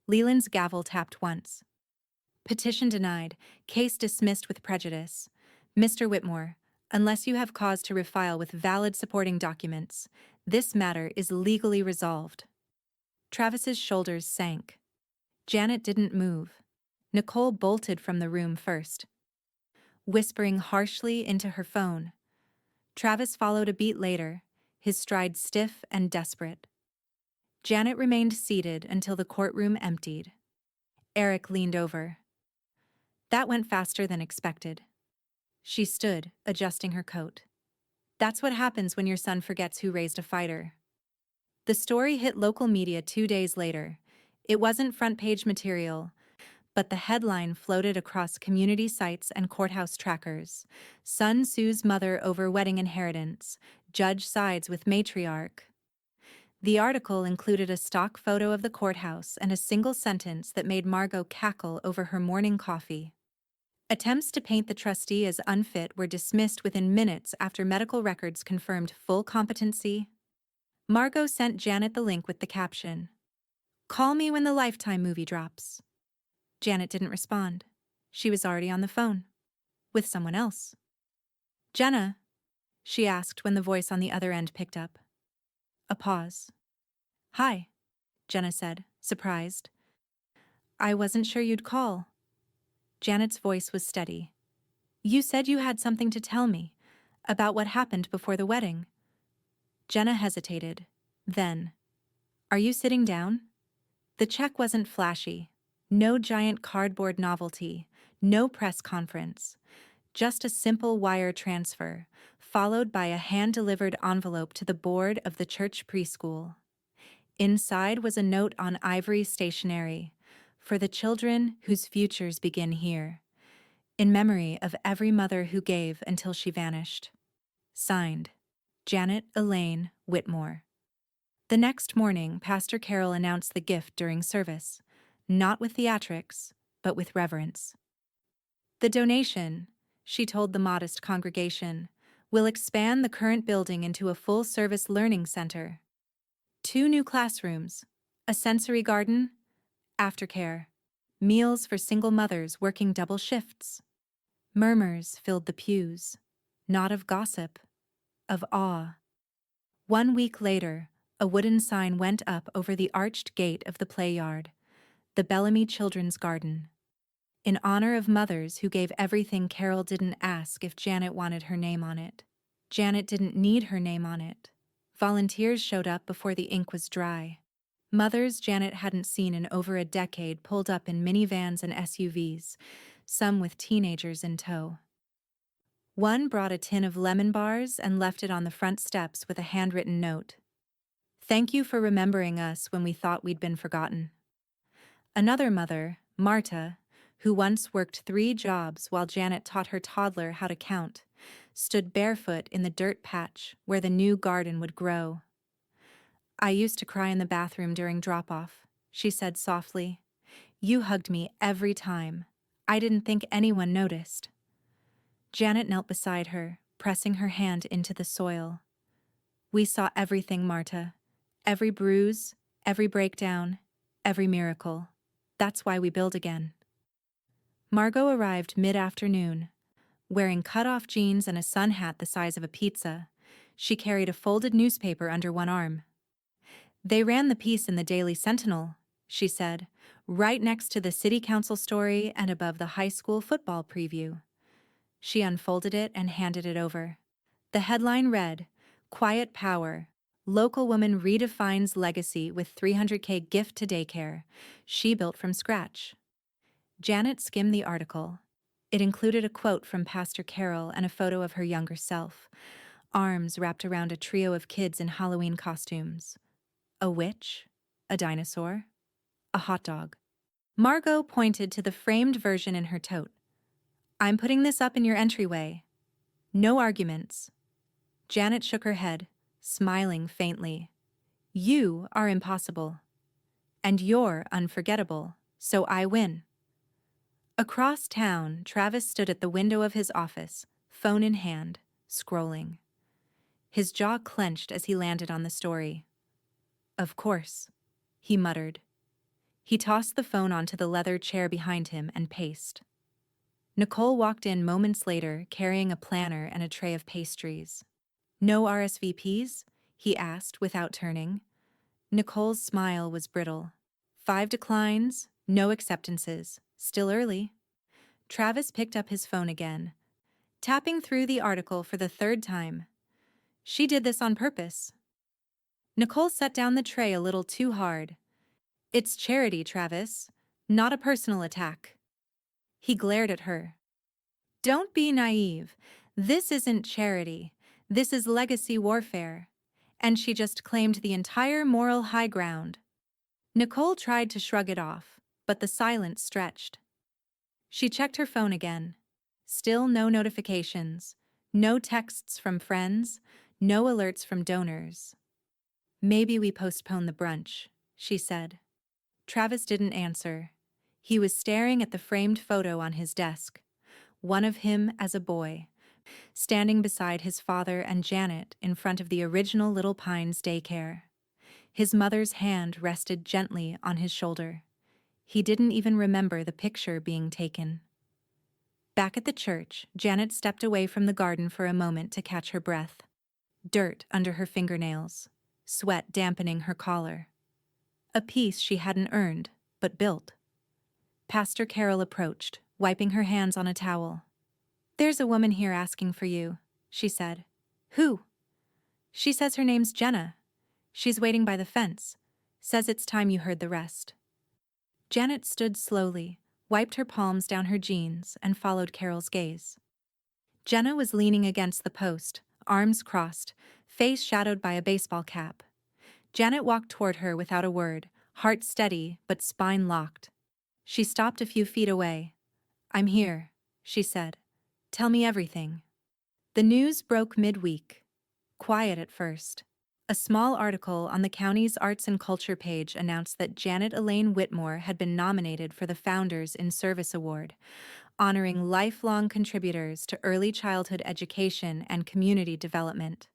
Leland's gavel tapped once. "Petition denied. Case dismissed with prejudice. Mr. Whitmore, unless you have cause to refile with valid supporting documents, this matter is legally resolved." Travis's shoulders sank. Janet didn't move. Nicole bolted from the room first, whispering harshly into her phone. Travis followed a beat later, his stride stiff and desperate. Janet remained seated until the courtroom emptied. Eric leaned over. "That went faster than expected." She stood, adjusting her coat. "That's what happens when your son forgets who raised a fighter." The story hit local media 2 days later. It wasn't front-page material, But the headline floated across community sites and courthouse trackers. Son sues mother over wedding inheritance. Judge sides with matriarch. The article included a stock photo of the courthouse and a single sentence that made Margot cackle over her morning coffee. Attempts to paint the trustee as unfit were dismissed within minutes after medical records confirmed full competency. Margot sent Janet the link with the caption, "Call me when the Lifetime movie drops." Janet didn't respond. She was already on the phone. With someone else. "Jenna?" she asked when the voice on the other end picked up. A pause. "Hi," Jenna said, surprised. "I wasn't sure you'd call." Janet's voice was steady. "You said you had something to tell me about what happened before the wedding." Jenna hesitated. Then, "Are you sitting down?" The check wasn't flashy. No giant cardboard novelty. No press conference. Just a simple wire transfer, followed by a hand-delivered envelope to the board of the church preschool. Inside was a note on ivory stationery, "For the children whose futures begin here. In memory of every mother who gave until she vanished." Signed, Janet Elaine Whitmore. The next morning, Pastor Carroll announced the gift during service, not with theatrics, but with reverence. "The donation," she told the modest congregation, "will expand the current building into a full-service learning center. 2 new classrooms, a sensory garden, aftercare, meals for single mothers working double shifts." Murmurs filled the pews, not of gossip, of awe. 1 week later, a wooden sign went up over the arched gate of the play yard, "The Bellamy Children's Garden." In honor of mothers who gave everything. Carol didn't ask if Janet wanted her name on it. Janet didn't need her name on it. Volunteers showed up before the ink was dry. Mothers Janet hadn't seen in over a decade pulled up in minivans and SUVs, some with teenagers in tow. One brought a tin of lemon bars and left it on the front steps with a handwritten note. "Thank you for remembering us when we thought we'd been forgotten." Another mother, Marta, who once worked 3 jobs while Janet taught her toddler how to count, stood barefoot in the dirt patch where the new garden would grow. "I used to cry in the bathroom during drop-off," she said softly. "You hugged me every time. I didn't think anyone noticed." Janet knelt beside her, pressing her hand into the soil. "We saw everything, Marta. Every bruise, every breakdown, every miracle. That's why we build again." Margot arrived mid-afternoon. Wearing cut-off jeans and a sun hat the size of a pizza, she carried a folded newspaper under one arm. "They ran the piece in the Daily Sentinel," she said, "right next to the city council story and above the high school football preview." She unfolded it and handed it over. The headline read, "Quiet Power. Local woman redefines legacy with $300K gift to daycare. She built from scratch." Janet skimmed the article. It included a quote from Pastor Carroll and a photo of her younger self, arms wrapped around a trio of kids in Halloween costumes. A witch, a dinosaur, a hot dog. Margot pointed to the framed version in her tote. "I'm putting this up in your entryway. No arguments." Janet shook her head, smiling faintly. "You are impossible. And you're unforgettable, so I win." Across town, Travis stood at the window of his office, phone in hand, scrolling. His jaw clenched as he landed on the story. "Of course," he muttered. He tossed the phone onto the leather chair behind him and paced. Nicole walked in moments later, carrying a planner and a tray of pastries. "No RSVPs?" he asked without turning. Nicole's smile was brittle. 5 declines, no acceptances. Still early." Travis picked up his phone again, tapping through the article for the 3rd time. "She did this on purpose." Nicole set down the tray a little too hard. "It's charity, Travis, not a personal attack." He glared at her. "Don't be naive. This isn't charity. This is legacy warfare." And she just claimed the entire moral high ground. Nicole tried to shrug it off, but the silence stretched. She checked her phone again. Still no notifications, no texts from friends, no alerts from donors. Maybe we postpone the brunch, she said. Travis didn't answer. He was staring at the framed photo on his desk, one of him as a boy, standing beside his father and Janet in front of the original Little Pines daycare. His mother's hand rested gently on his shoulder. He didn't even remember the picture being taken. Back at the church, Janet stepped away from the garden for a moment to catch her breath. Dirt under her fingernails, sweat dampening her collar. A peace she hadn't earned, but built. Pastor Carol approached, wiping her hands on a towel. "There's a woman here asking for you," she said. "Who?" "She says her name's Jenna. She's waiting by the fence. Says it's time you heard the rest." Janet stood slowly, wiped her palms down her jeans, and followed Carol's gaze. Jenna was leaning against the post, arms crossed, face shadowed by a baseball cap. Janet walked toward her without a word, heart steady but spine locked. She stopped a few feet away. "I'm here," she said. "Tell me everything." The news broke midweek. Quiet at first. A small article on the county's Arts and Culture page announced that Janet Elaine Whitmore had been nominated for the Founders in Service Award, honoring lifelong contributors to early childhood education and community development.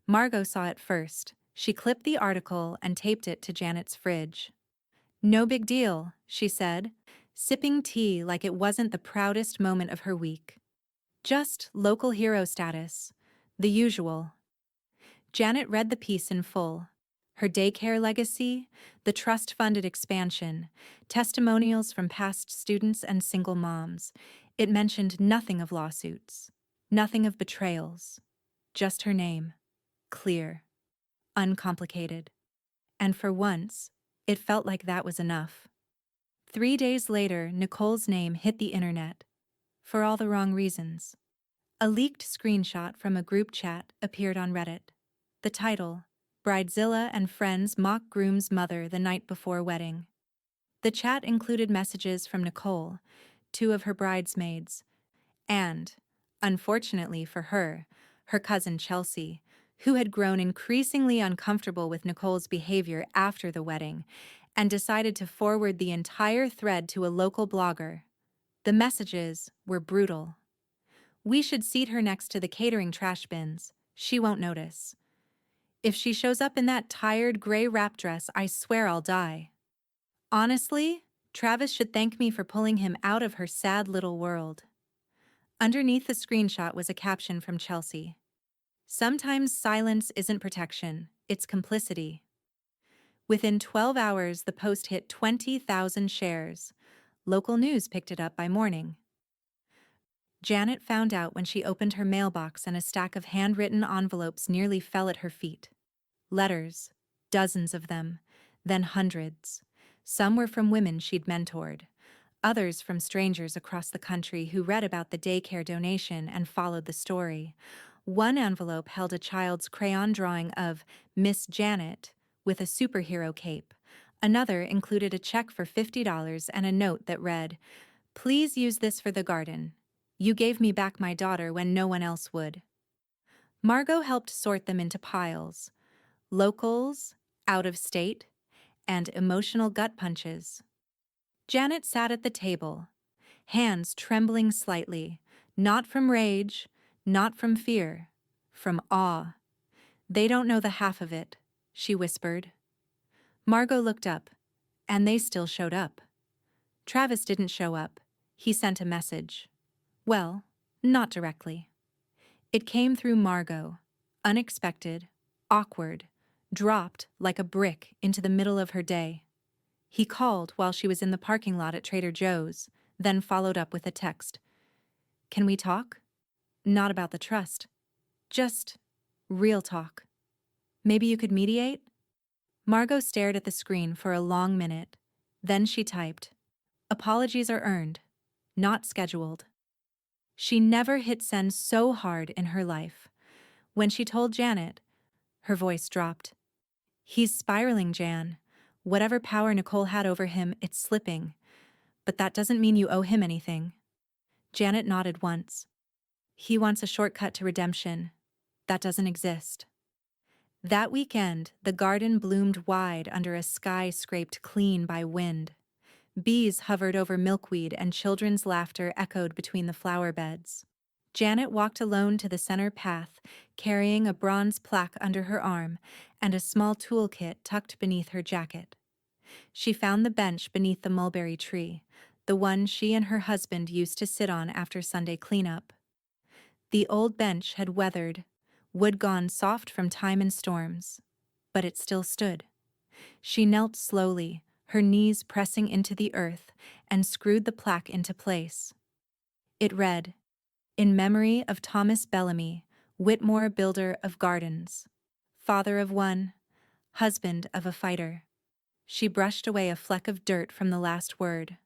Margot saw it first. She clipped the article and taped it to Janet's fridge. "No big deal," she said, sipping tea like it wasn't the proudest moment of her week. "Just local hero status. The usual." Janet read the piece in full. Her daycare legacy, the trust-funded expansion, testimonials from past students and single moms. It mentioned nothing of lawsuits, nothing of betrayals. Just her name. Clear. Uncomplicated. And for once, it felt like that was enough. 3 days later, Nicole's name hit the internet. For all the wrong reasons. A leaked screenshot from a group chat appeared on Reddit. The title, "Bridezilla and Friends Mock Groom's Mother the Night Before Wedding." The chat included messages from Nicole, 2 of her bridesmaids, and, unfortunately for her, her cousin Chelsea, who had grown increasingly uncomfortable with Nicole's behavior after the wedding and decided to forward the entire thread to a local blogger. The messages were brutal. "We should seat her next to the catering trash bins. She won't notice. If she shows up in that tired gray wrap dress, I swear I'll die. Honestly, Travis should thank me for pulling him out of her sad little world." Underneath the screenshot was a caption from Chelsea. "Sometimes silence isn't protection, it's complicity." Within 12 hours, the post hit 20,000 shares. Local news picked it up by morning. Janet found out when she opened her mailbox and a stack of handwritten envelopes nearly fell at her feet. Letters, dozens of them, then hundreds. Some were from women she'd mentored, others from strangers across the country who read about the daycare donation and followed the story. One envelope held a child's crayon drawing of Miss Janet with a superhero cape. Another included a check for $50 and a note that read, "Please use this for the garden. You gave me back my daughter when no one else would." Margot helped sort them into piles. Locals, out of state, and emotional gut punches. Janet sat at the table, hands trembling slightly, not from rage, not from fear, from awe. "They don't know the half of it," she whispered. Margot looked up, and they still showed up. Travis didn't show up. He sent a message. Well, not directly. It came through Margot, unexpected, awkward, dropped like a brick into the middle of her day. He called while she was in the parking lot at Trader Joe's, then followed up with a text. "Can we talk? Not about the trust. Just real talk. Maybe you could mediate?" Margot stared at the screen for a long minute. Then she typed, "Apologies are earned, not scheduled." She never hit send so hard in her life. When she told Janet, her voice dropped. "He's spiraling, Jan. Whatever power Nicole had over him, it's slipping. But that doesn't mean you owe him anything." Janet nodded once. He wants a shortcut to redemption. That doesn't exist. That weekend, the garden bloomed wide under a sky scraped clean by wind. Bees hovered over milkweed and children's laughter echoed between the flower beds. Janet walked alone to the center path, carrying a bronze plaque under her arm and a small toolkit tucked beneath her jacket. She found the bench beneath the mulberry tree, the one she and her husband used to sit on after Sunday cleanup. The old bench had weathered, wood gone soft from time and storms, but it still stood. She knelt slowly, her knees pressing into the earth, and screwed the plaque into place. It read, "In memory of Thomas Bellamy, Whitmore builder of gardens, father of one, husband of a fighter." She brushed away a fleck of dirt from the last word.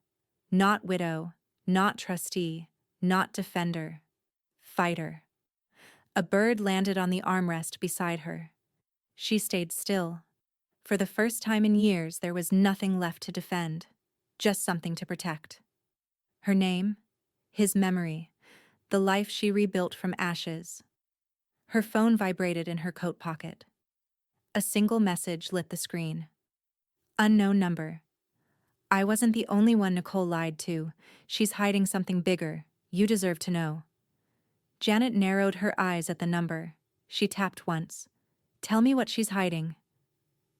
Not widow, not trustee, not defender. Fighter. A bird landed on the armrest beside her. She stayed still. For the first time in years, there was nothing left to defend, just something to protect. Her name, his memory, the life she rebuilt from ashes. Her phone vibrated in her coat pocket. A single message lit the screen. Unknown number. "I wasn't the only one Nicole lied to. She's hiding something bigger. You deserve to know." Janet narrowed her eyes at the number. She tapped once. "Tell me what she's hiding."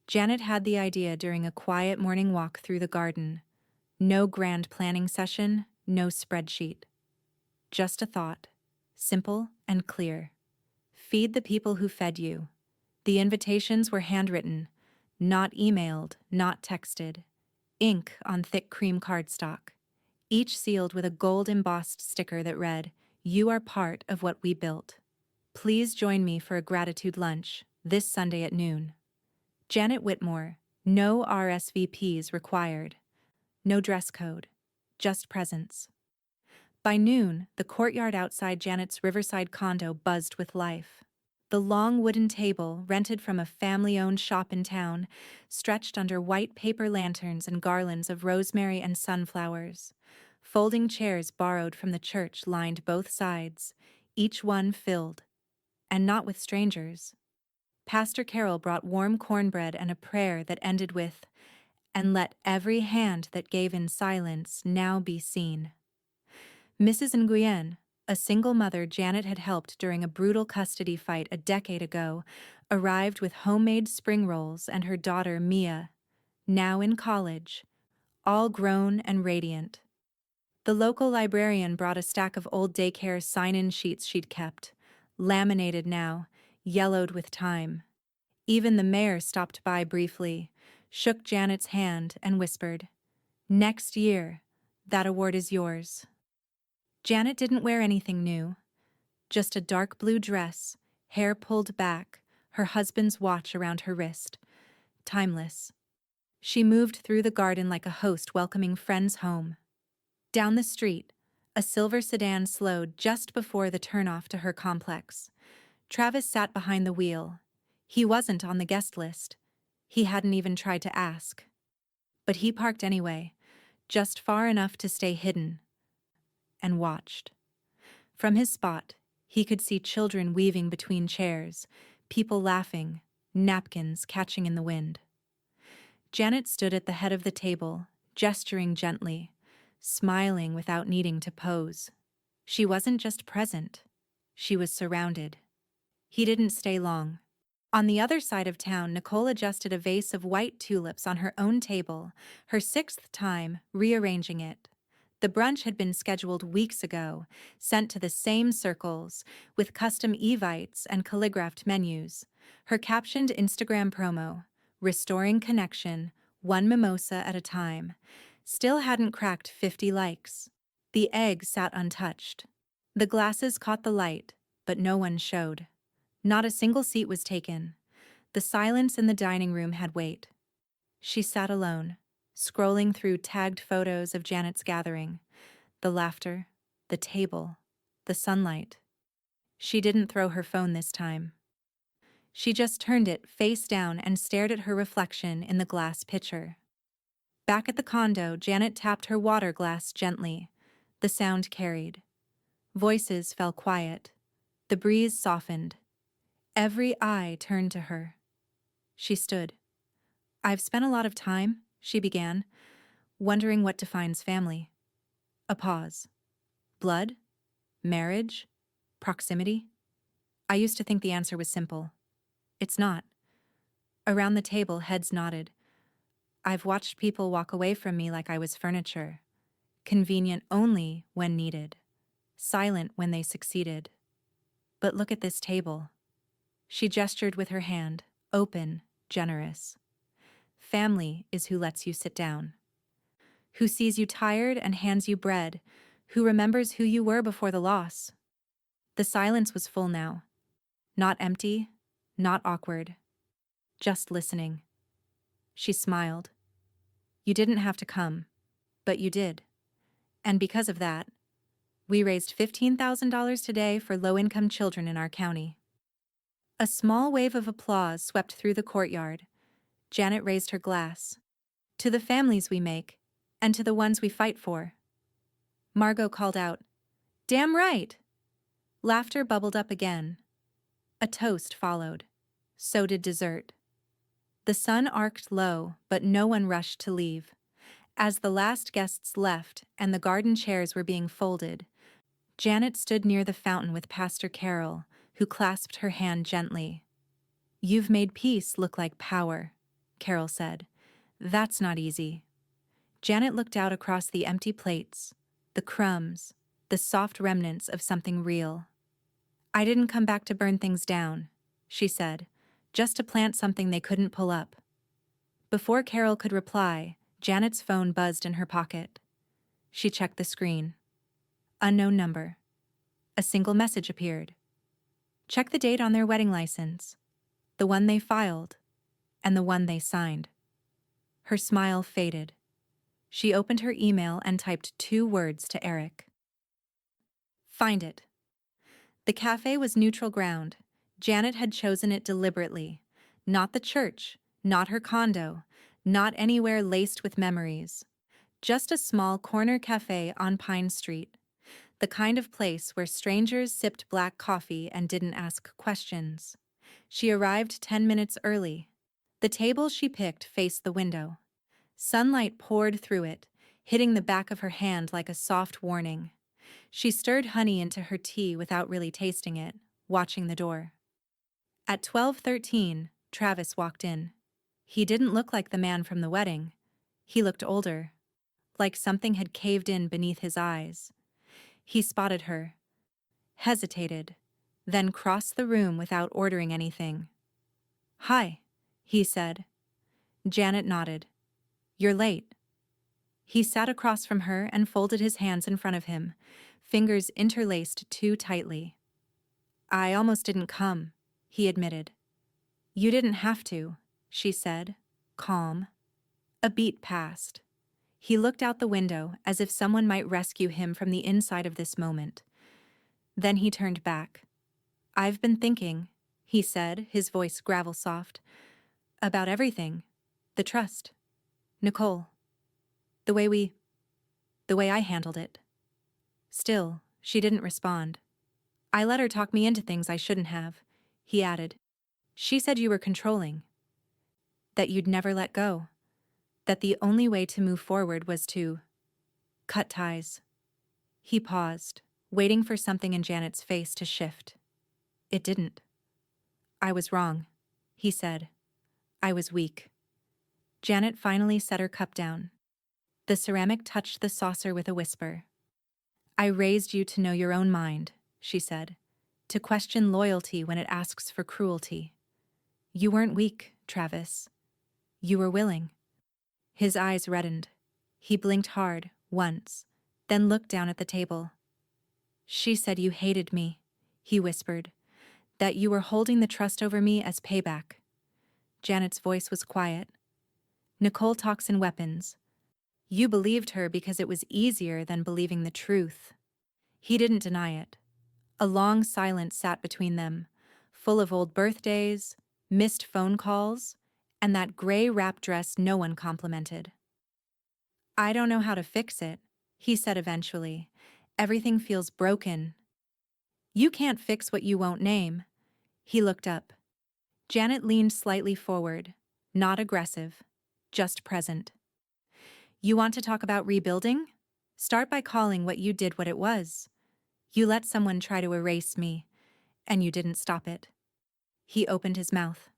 Janet had the idea during a quiet morning walk through the garden. No grand planning session, no spreadsheet. Just a thought, simple and clear. Feed the people who fed you. The invitations were handwritten, not emailed, not texted. Ink on thick cream cardstock, each sealed with a gold-embossed sticker that read, "You are part of what we built. Please join me for a gratitude lunch, this Sunday at noon." Janet Whitmore, no RSVPs required. No dress code, just presence. By noon, the courtyard outside Janet's riverside condo buzzed with life. The long wooden table, rented from a family-owned shop in town, stretched under white paper lanterns and garlands of rosemary and sunflowers. Folding chairs borrowed from the church lined both sides, each one filled. And not with strangers. Pastor Carol brought warm cornbread and a prayer that ended with, "And let every hand that gave in silence now be seen." Mrs. Nguyen, a single mother Janet had helped during a brutal custody fight a decade ago, arrived with homemade spring rolls and her daughter Mia, now in college, all grown and radiant. The local librarian brought a stack of old daycare sign-in sheets she'd kept, laminated now, yellowed with time. Even the mayor stopped by briefly, shook Janet's hand and whispered, "Next year, that award is yours." Janet didn't wear anything new, just a dark blue dress, hair pulled back, her husband's watch around her wrist. Timeless. She moved through the garden like a host welcoming friends home. Down the street, a silver sedan slowed just before the turnoff to her complex. Travis sat behind the wheel. He wasn't on the guest list. He hadn't even tried to ask. But he parked anyway, just far enough to stay hidden. And watched. From his spot, he could see children weaving between chairs, people laughing, napkins catching in the wind. Janet stood at the head of the table, gesturing gently, smiling without needing to pose. She wasn't just present. She was surrounded. He didn't stay long. On the other side of town, Nicole adjusted a vase of white tulips on her own table, her sixth time rearranging it. The brunch had been scheduled weeks ago, sent to the same circles, with custom evites and calligraphed menus. Her captioned Instagram promo, "Restoring connection, one mimosa at a time," still hadn't cracked 50 likes. The egg sat untouched. The glasses caught the light, but no one showed. Not a single seat was taken. The silence in the dining room had weight. She sat alone, scrolling through tagged photos of Janet's gathering. The laughter, the table, the sunlight. She didn't throw her phone this time. She just turned it face down and stared at her reflection in the glass pitcher. Back at the condo, Janet tapped her water glass gently. The sound carried. Voices fell quiet. The breeze softened. Every eye turned to her. She stood. "I've spent a lot of time," she began, "wondering what defines family." A pause. Blood? Marriage? Proximity? I used to think the answer was simple. It's not. Around the table, heads nodded. I've watched people walk away from me like I was furniture. Convenient only when needed. Silent when they succeeded. But look at this table. She gestured with her hand, open, generous. Family is who lets you sit down. Who sees you tired and hands you bread. Who remembers who you were before the loss. The silence was full now. Not empty, not awkward. Just listening. She smiled. You didn't have to come, but you did. And because of that, we raised $15,000 today for low-income children in our county. A small wave of applause swept through the courtyard. Janet raised her glass. To the families we make, and to the ones we fight for. Margot called out, "Damn right!" Laughter bubbled up again. A toast followed. So did dessert. The sun arced low, but no one rushed to leave. As the last guests left and the garden chairs were being folded, Janet stood near the fountain with Pastor Carol, who clasped her hand gently. "You've made peace look like power," Carol said. "That's not easy." Janet looked out across the empty plates, the crumbs, the soft remnants of something real. "I didn't come back to burn things down," she said, "just to plant something they couldn't pull up." Before Carol could reply, Janet's phone buzzed in her pocket. She checked the screen. Unknown number. A single message appeared. Check the date on their wedding license, the one they filed, and the one they signed. Her smile faded. She opened her email and typed 2 words to Eric. Find it. The cafe was neutral ground. Janet had chosen it deliberately. Not the church, not her condo, not anywhere laced with memories. Just a small corner cafe on Pine Street. The kind of place where strangers sipped black coffee and didn't ask questions. She arrived 10 minutes early. The table she picked faced the window. Sunlight poured through it, hitting the back of her hand like a soft warning. She stirred honey into her tea without really tasting it, watching the door. At 12:13, Travis walked in. He didn't look like the man from the wedding. He looked older, like something had caved in beneath his eyes. He spotted her, hesitated, then crossed the room without ordering anything. "Hi," he said. Janet nodded. "You're late." He sat across from her and folded his hands in front of him, fingers interlaced too tightly. "I almost didn't come," he admitted. "You didn't have to," she said, calm. A beat passed. He looked out the window as if someone might rescue him from the inside of this moment. Then he turned back. "I've been thinking," he said, his voice gravel-soft, "about everything. The trust. Nicole. The way I handled it." Still, she didn't respond. "I let her talk me into things I shouldn't have," he added. "She said you were controlling. That you'd never let go. That the only way to move forward was to cut ties." He paused, waiting for something in Janet's face to shift. It didn't. "I was wrong," he said. "I was weak." Janet finally set her cup down. The ceramic touched the saucer with a whisper. "I raised you to know your own mind," she said, "to question loyalty when it asks for cruelty. You weren't weak, Travis. You were willing." His eyes reddened. He blinked hard, once, then looked down at the table. "She said you hated me," he whispered, "that you were holding the trust over me as payback." Janet's voice was quiet. "Nicole talks in weapons. You believed her because it was easier than believing the truth." He didn't deny it. A long silence sat between them, full of old birthdays, missed phone calls, and that gray wrap dress no one complimented. "I don't know how to fix it," he said eventually. "Everything feels broken, You can't fix what you won't name. He looked up. Janet leaned slightly forward, not aggressive, just present. You want to talk about rebuilding? Start by calling what you did what it was. You let someone try to erase me, and you didn't stop it. He opened his mouth,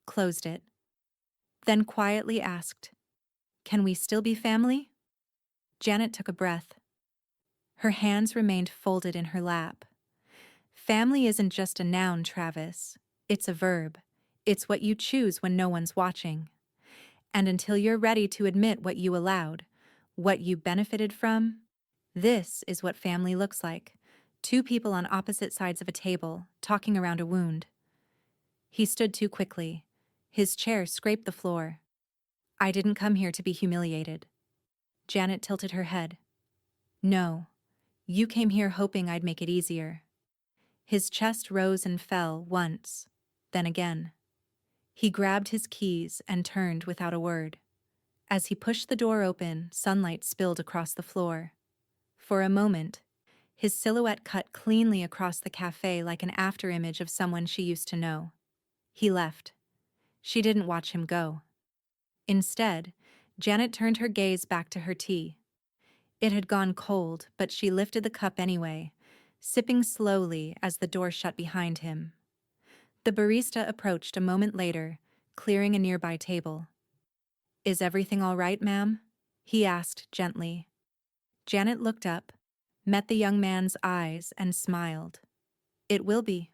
closed it, then quietly asked, "Can we still be family?" Janet took a breath. Her hands remained folded in her lap. Family isn't just a noun, Travis. It's a verb. It's what you choose when no one's watching. And until you're ready to admit what you allowed, what you benefited from, this is what family looks like. Two people on opposite sides of a table, talking around a wound. He stood too quickly. His chair scraped the floor. I didn't come here to be humiliated. Janet tilted her head. No, you came here hoping I'd make it easier. His chest rose and fell once, then again. He grabbed his keys and turned without a word. As he pushed the door open, sunlight spilled across the floor. For a moment, his silhouette cut cleanly across the cafe like an afterimage of someone she used to know. He left. She didn't watch him go. Instead, Janet turned her gaze back to her tea. It had gone cold, but she lifted the cup anyway, sipping slowly as the door shut behind him. The barista approached a moment later, clearing a nearby table. Is everything all right, ma'am? He asked gently. Janet looked up, met the young man's eyes, and smiled. It will be.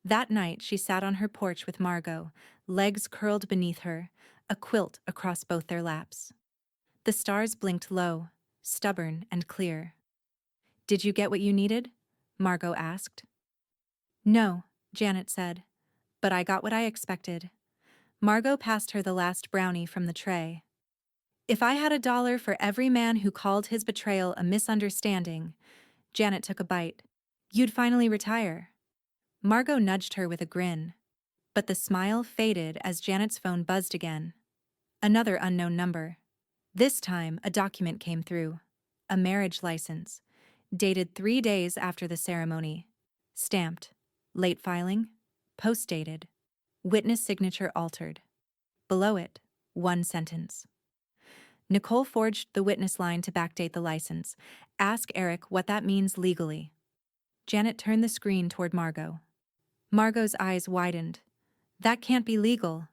That night she sat on her porch with Margot, legs curled beneath her, a quilt across both their laps. The stars blinked low, stubborn and clear. Did you get what you needed? Margot asked. No, Janet said, but I got what I expected. Margot passed her the last brownie from the tray. If I had $1 for every man who called his betrayal a misunderstanding, Janet took a bite, you'd finally retire. Margot nudged her with a grin, but the smile faded as Janet's phone buzzed again. Another unknown number. This time, a document came through. A marriage license, dated 3 days after the ceremony. Stamped. Late filing. Post-dated. Witness signature altered. Below it, one sentence. Nicole forged the witness line to backdate the license. Ask Eric what that means legally. Janet turned the screen toward Margot. Margot's eyes widened. That can't be legal.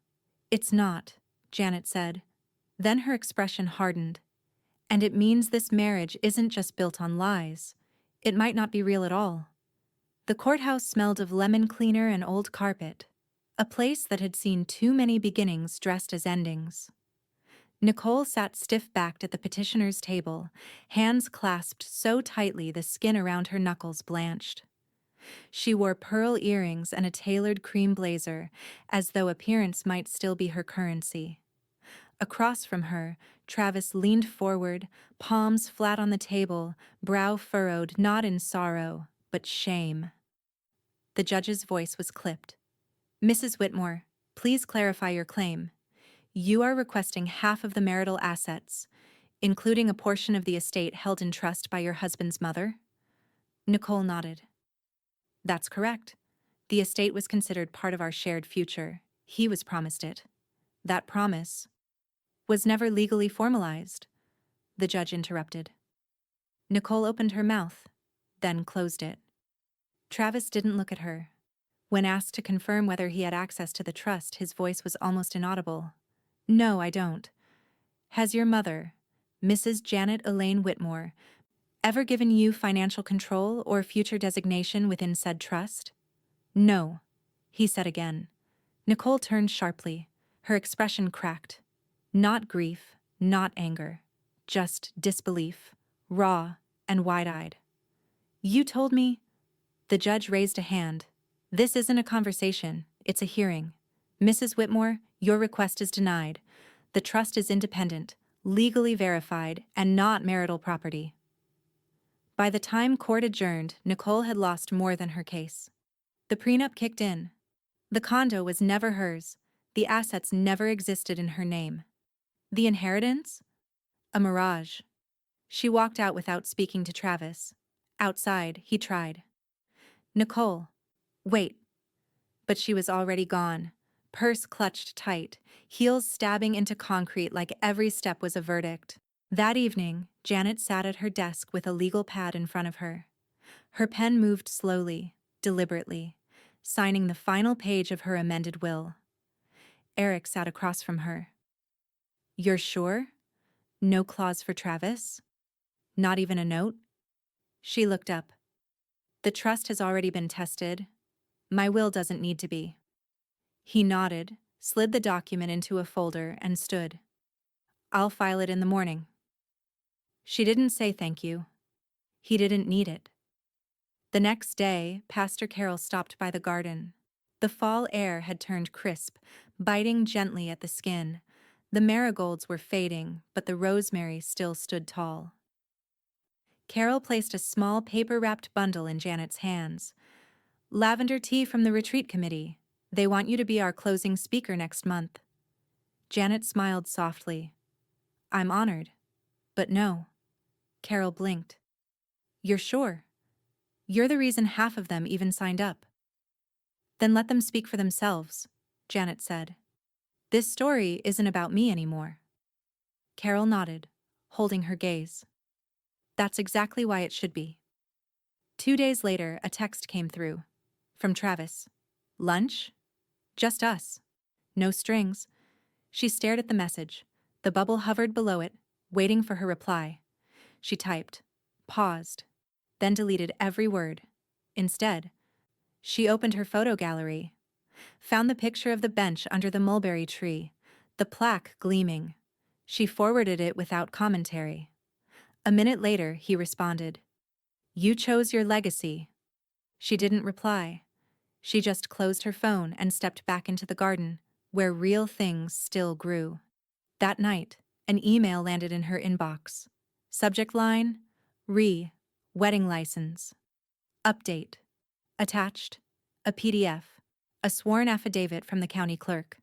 It's not, Janet said. Then her expression hardened. And it means this marriage isn't just built on lies. It might not be real at all. The courthouse smelled of lemon cleaner and old carpet, a place that had seen too many beginnings dressed as endings. Nicole sat stiff-backed at the petitioner's table, hands clasped so tightly the skin around her knuckles blanched. She wore pearl earrings and a tailored cream blazer, as though appearance might still be her currency. Across from her, Travis leaned forward, palms flat on the table, brow furrowed not in sorrow, but shame. The judge's voice was clipped. Mrs. Whitmore, please clarify your claim. You are requesting half of the marital assets, including a portion of the estate held in trust by your husband's mother? Nicole nodded. That's correct. The estate was considered part of our shared future. He was promised it. That promise was never legally formalized, the judge interrupted. Nicole opened her mouth, then closed it. Travis didn't look at her. When asked to confirm whether he had access to the trust, his voice was almost inaudible. No, I don't. Has your mother, Mrs. Janet Elaine Whitmore, ever given you financial control or future designation within said trust? No, he said again. Nicole turned sharply, her expression cracked. Not grief, not anger, just disbelief, raw and wide-eyed. You told me. The judge raised a hand. This isn't a conversation, it's a hearing. Mrs. Whitmore, your request is denied. The trust is independent, legally verified, and not marital property. By the time court adjourned, Nicole had lost more than her case. The prenup kicked in. The condo was never hers. The assets never existed in her name. The inheritance? A mirage. She walked out without speaking to Travis. Outside, he tried. Nicole. Wait. But she was already gone. Purse clutched tight, heels stabbing into concrete like every step was a verdict. That evening, Janet sat at her desk with a legal pad in front of her. Her pen moved slowly, deliberately, signing the final page of her amended will. Eric sat across from her. "You're sure? No clause for Travis? Not even a note?" She looked up. "The trust has already been tested. My will doesn't need to be." He nodded, slid the document into a folder, and stood. "I'll file it in the morning." She didn't say thank you. He didn't need it. The next day, Pastor Carroll stopped by the garden. The fall air had turned crisp, biting gently at the skin. The marigolds were fading, but the rosemary still stood tall. Carroll placed a small paper-wrapped bundle in Janet's hands. "Lavender tea from the retreat committee. They want you to be our closing speaker next month." Janet smiled softly. "I'm honored. But no." Carroll blinked. "You're sure? You're the reason half of them even signed up." "Then let them speak for themselves," Janet said. "This story isn't about me anymore." Carol nodded, holding her gaze. "That's exactly why it should be." 2 days later, a text came through. From Travis. "Lunch? Just us. No strings." She stared at the message. The bubble hovered below it, waiting for her reply. She typed, paused, then deleted every word. Instead, she opened her photo gallery, found the picture of the bench under the mulberry tree, the plaque gleaming. She forwarded it without commentary. A minute later, he responded, "You chose your legacy." She didn't reply. She just closed her phone and stepped back into the garden, where real things still grew. That night, an email landed in her inbox. Subject line, wedding license. Update. Attached, a PDF, a sworn affidavit from the county clerk.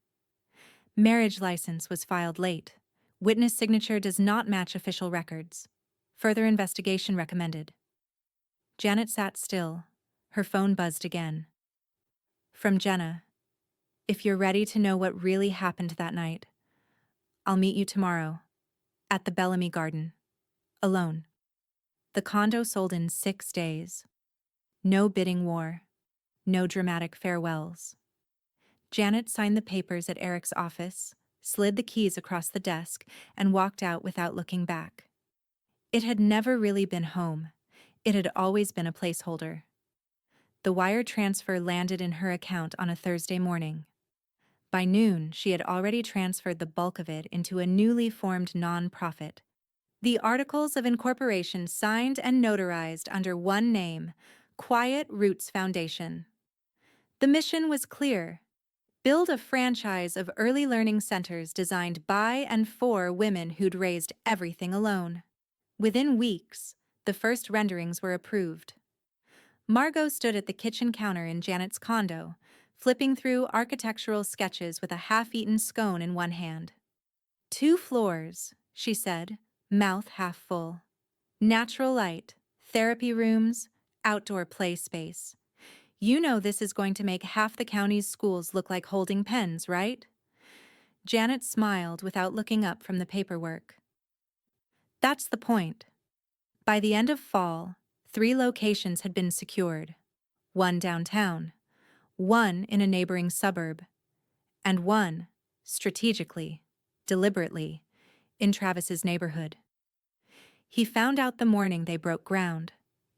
Marriage license was filed late. Witness signature does not match official records. Further investigation recommended. Janet sat still. Her phone buzzed again. From Jenna. "If you're ready to know what really happened that night, I'll meet you tomorrow. At the Bellamy Garden. Alone." The condo sold in 6 days. No bidding war. No dramatic farewells. Janet signed the papers at Eric's office, slid the keys across the desk, and walked out without looking back. It had never really been home. It had always been a placeholder. The wire transfer landed in her account on a Thursday morning. By noon, she had already transferred the bulk of it into a newly formed nonprofit. The articles of incorporation signed and notarized under one name, Quiet Roots Foundation. The mission was clear: build a franchise of early learning centers designed by and for women who'd raised everything alone. Within weeks, the first renderings were approved. Margot stood at the kitchen counter in Janet's condo, flipping through architectural sketches with a half-eaten scone in one hand. 2 floors, she said, mouth half full. Natural light, therapy rooms, outdoor play space. You know this is going to make half the county's schools look like holding pens, right? Janet smiled without looking up from the paperwork. That's the point. By the end of fall, 3 locations had been secured. 1 downtown, 1 in a neighboring suburb, and 1, strategically, deliberately, in Travis's neighborhood. He found out the morning they broke ground,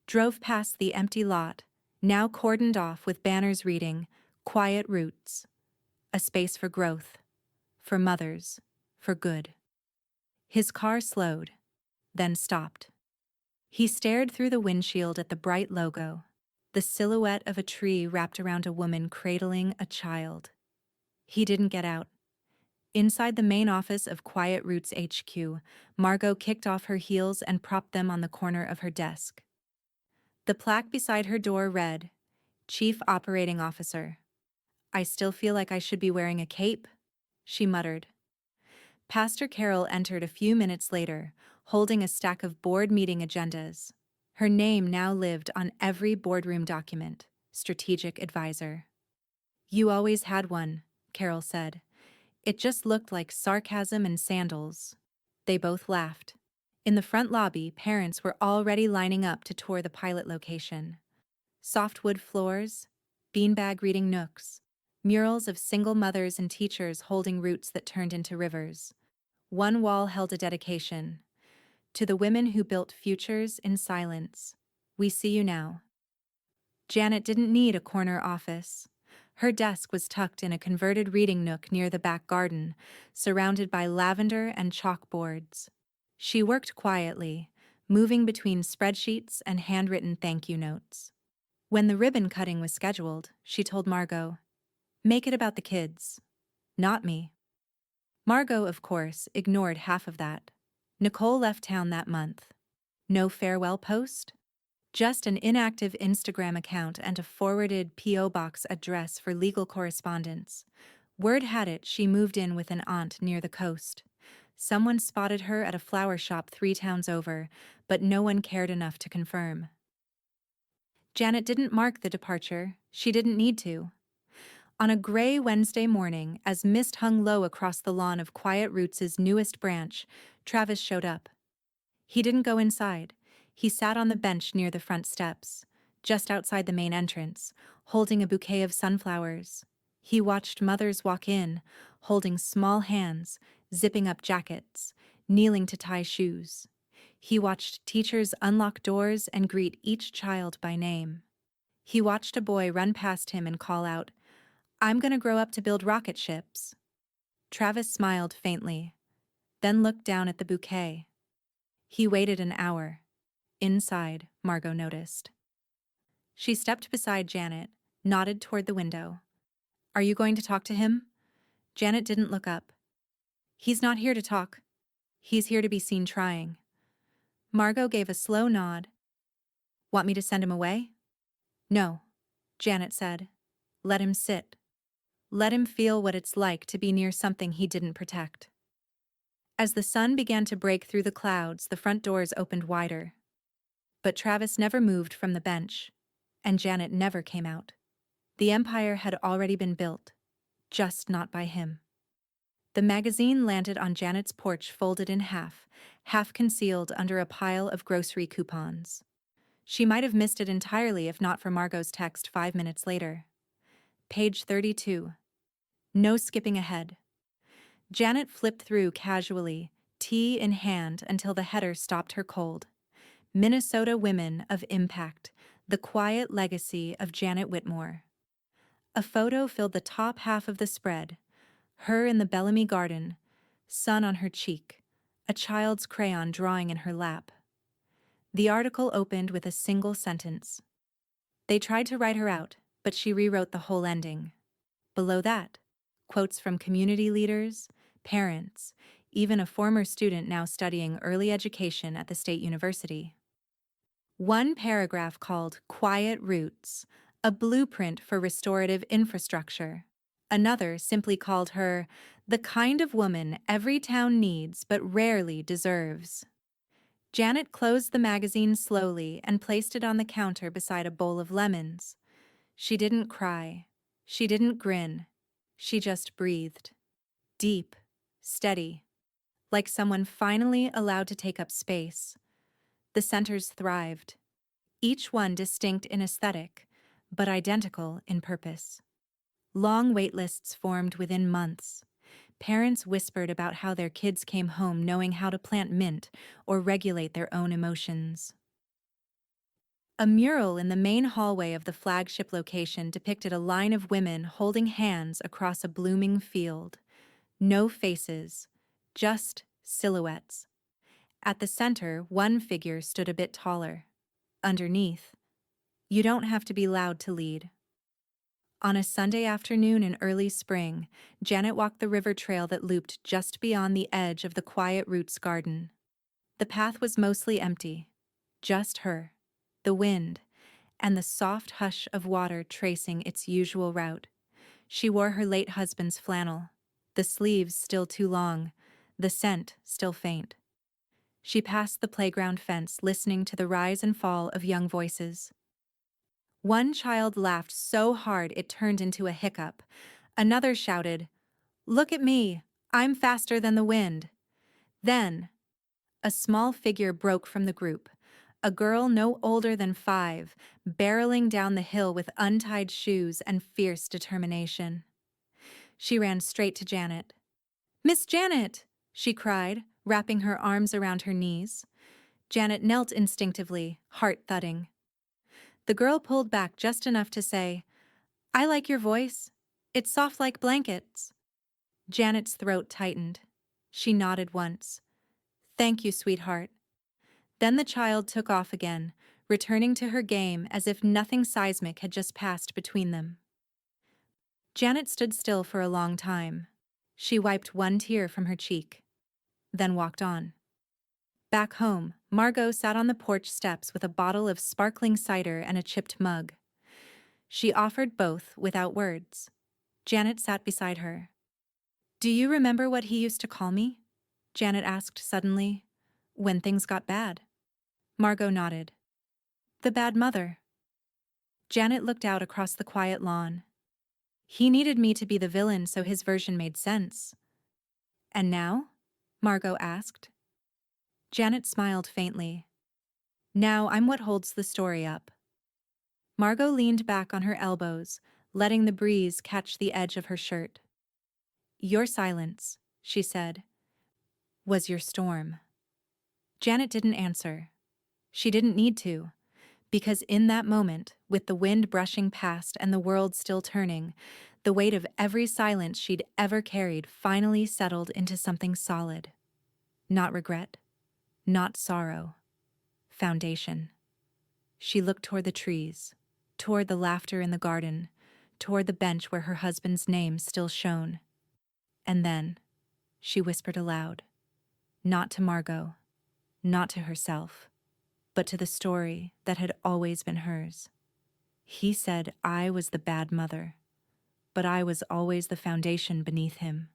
drove past the empty lot, now cordoned off with banners reading, "Quiet Roots," a space for growth, for mothers, for good. His car slowed, then stopped. He stared through the windshield at the bright logo, the silhouette of a tree wrapped around a woman cradling a child. He didn't get out. Inside the main office of Quiet Roots HQ, Margot kicked off her heels and propped them on the corner of her desk. The plaque beside her door read, "Chief Operating Officer." "I still feel like I should be wearing a cape," she muttered. Pastor Carroll entered a few minutes later, holding a stack of board meeting agendas. Her name now lived on every boardroom document. strategic advisor. You always had one, Carol said. It just looked like sarcasm and sandals. They both laughed. In the front lobby, parents were already lining up to tour the pilot location. Softwood floors, beanbag reading nooks, murals of single mothers and teachers holding roots that turned into rivers. One wall held a dedication. To the women who built futures in silence. We see you now. Janet didn't need a corner office. Her desk was tucked in a converted reading nook near the back garden, surrounded by lavender and chalkboards. She worked quietly, moving between spreadsheets and handwritten thank you notes. When the ribbon cutting was scheduled, she told Margot, "Make it about the kids, not me." Margot, of course, ignored half of that. Nicole left town that month. No farewell post? Just an inactive Instagram account and a forwarded P.O. box address for legal correspondence. Word had it she moved in with an aunt near the coast. Someone spotted her at a flower shop 3 towns over, but no one cared enough to confirm. Janet didn't mark the departure. She didn't need to. On a gray Wednesday morning, as mist hung low across the lawn of Quiet Roots' newest branch, Travis showed up. He didn't go inside. He sat on the bench near the front steps, just outside the main entrance, holding a bouquet of sunflowers. He watched mothers walk in, holding small hands, zipping up jackets, kneeling to tie shoes. He watched teachers unlock doors and greet each child by name. He watched a boy run past him and call out, "I'm gonna grow up to build rocket ships." Travis smiled faintly, then looked down at the bouquet. He waited an hour. Inside, Margot noticed. She stepped beside Janet, nodded toward the window. "Are you going to talk to him?" Janet didn't look up. "He's not here to talk. He's here to be seen trying." Margot gave a slow nod. "Want me to send him away?" "No," Janet said. "Let him sit. Let him feel what it's like to be near something he didn't protect." As the sun began to break through the clouds, the front doors opened wider. But Travis never moved from the bench, and Janet never came out. The empire had already been built, just not by him. The magazine landed on Janet's porch folded in half concealed under a pile of grocery coupons. She might have missed it entirely if not for Margot's text 5 minutes later. Page 32. No skipping ahead. Janet flipped through casually, tea in hand, until the header stopped her cold. Minnesota Women of Impact, the quiet legacy of Janet Whitmore. A photo filled the top half of the spread, her in the Bellamy garden, sun on her cheek, a child's crayon drawing in her lap. The article opened with a single sentence. They tried to write her out, but she rewrote the whole ending. Below that, quotes from community leaders, parents, even a former student now studying early education at the state university. One paragraph called Quiet Roots, a blueprint for restorative infrastructure. Another simply called her the kind of woman every town needs but rarely deserves. Janet closed the magazine slowly and placed it on the counter beside a bowl of lemons. She didn't cry. She didn't grin. She just breathed. Deep, steady, like someone finally allowed to take up space. The centers thrived, each one distinct in aesthetic, but identical in purpose. Long waitlists formed within months. Parents whispered about how their kids came home knowing how to plant mint or regulate their own emotions. A mural in the main hallway of the flagship location depicted a line of women holding hands across a blooming field. No faces, just silhouettes. At the center, one figure stood a bit taller. Underneath, "You don't have to be loud to lead." On a Sunday afternoon in early spring, Janet walked the river trail that looped just beyond the edge of the Quiet Roots garden. The path was mostly empty. Just her, the wind, and the soft hush of water tracing its usual route. She wore her late husband's flannel, the sleeves still too long, the scent still faint. She passed the playground fence, listening to the rise and fall of young voices. One child laughed so hard it turned into a hiccup. Another shouted, "Look at me! I'm faster than the wind." Then, a small figure broke from the group. A girl no older than 5, barreling down the hill with untied shoes and fierce determination. She ran straight to Janet. "Miss Janet!" she cried, wrapping her arms around her knees. Janet knelt instinctively, heart thudding. The girl pulled back just enough to say, "I like your voice. It's soft like blankets." Janet's throat tightened. She nodded once. "Thank you, sweetheart." Then the child took off again, returning to her game as if nothing seismic had just passed between them. Janet stood still for a long time. She wiped one tear from her cheek, then walked on. Back home, Margot sat on the porch steps with a bottle of sparkling cider and a chipped mug. She offered both without words. Janet sat beside her. "Do you remember what he used to call me?" Janet asked suddenly, "when things got bad." Margot nodded. "The bad mother." Janet looked out across the quiet lawn. "He needed me to be the villain so his version made sense." "And now?" Margot asked. Janet smiled faintly. "Now I'm what holds the story up." Margot leaned back on her elbows, letting the breeze catch the edge of her shirt. "Your silence," she said, "was your storm." Janet didn't answer. She didn't need to, because in that moment, with the wind brushing past and the world still turning, the weight of every silence she'd ever carried finally settled into something solid. Not regret, not sorrow. Foundation. She looked toward the trees, toward the laughter in the garden, toward the bench where her husband's name still shone. And then, she whispered aloud, not to Margot, not to herself, but to the story that had always been hers. He said I was the bad mother, but I was always the foundation beneath him.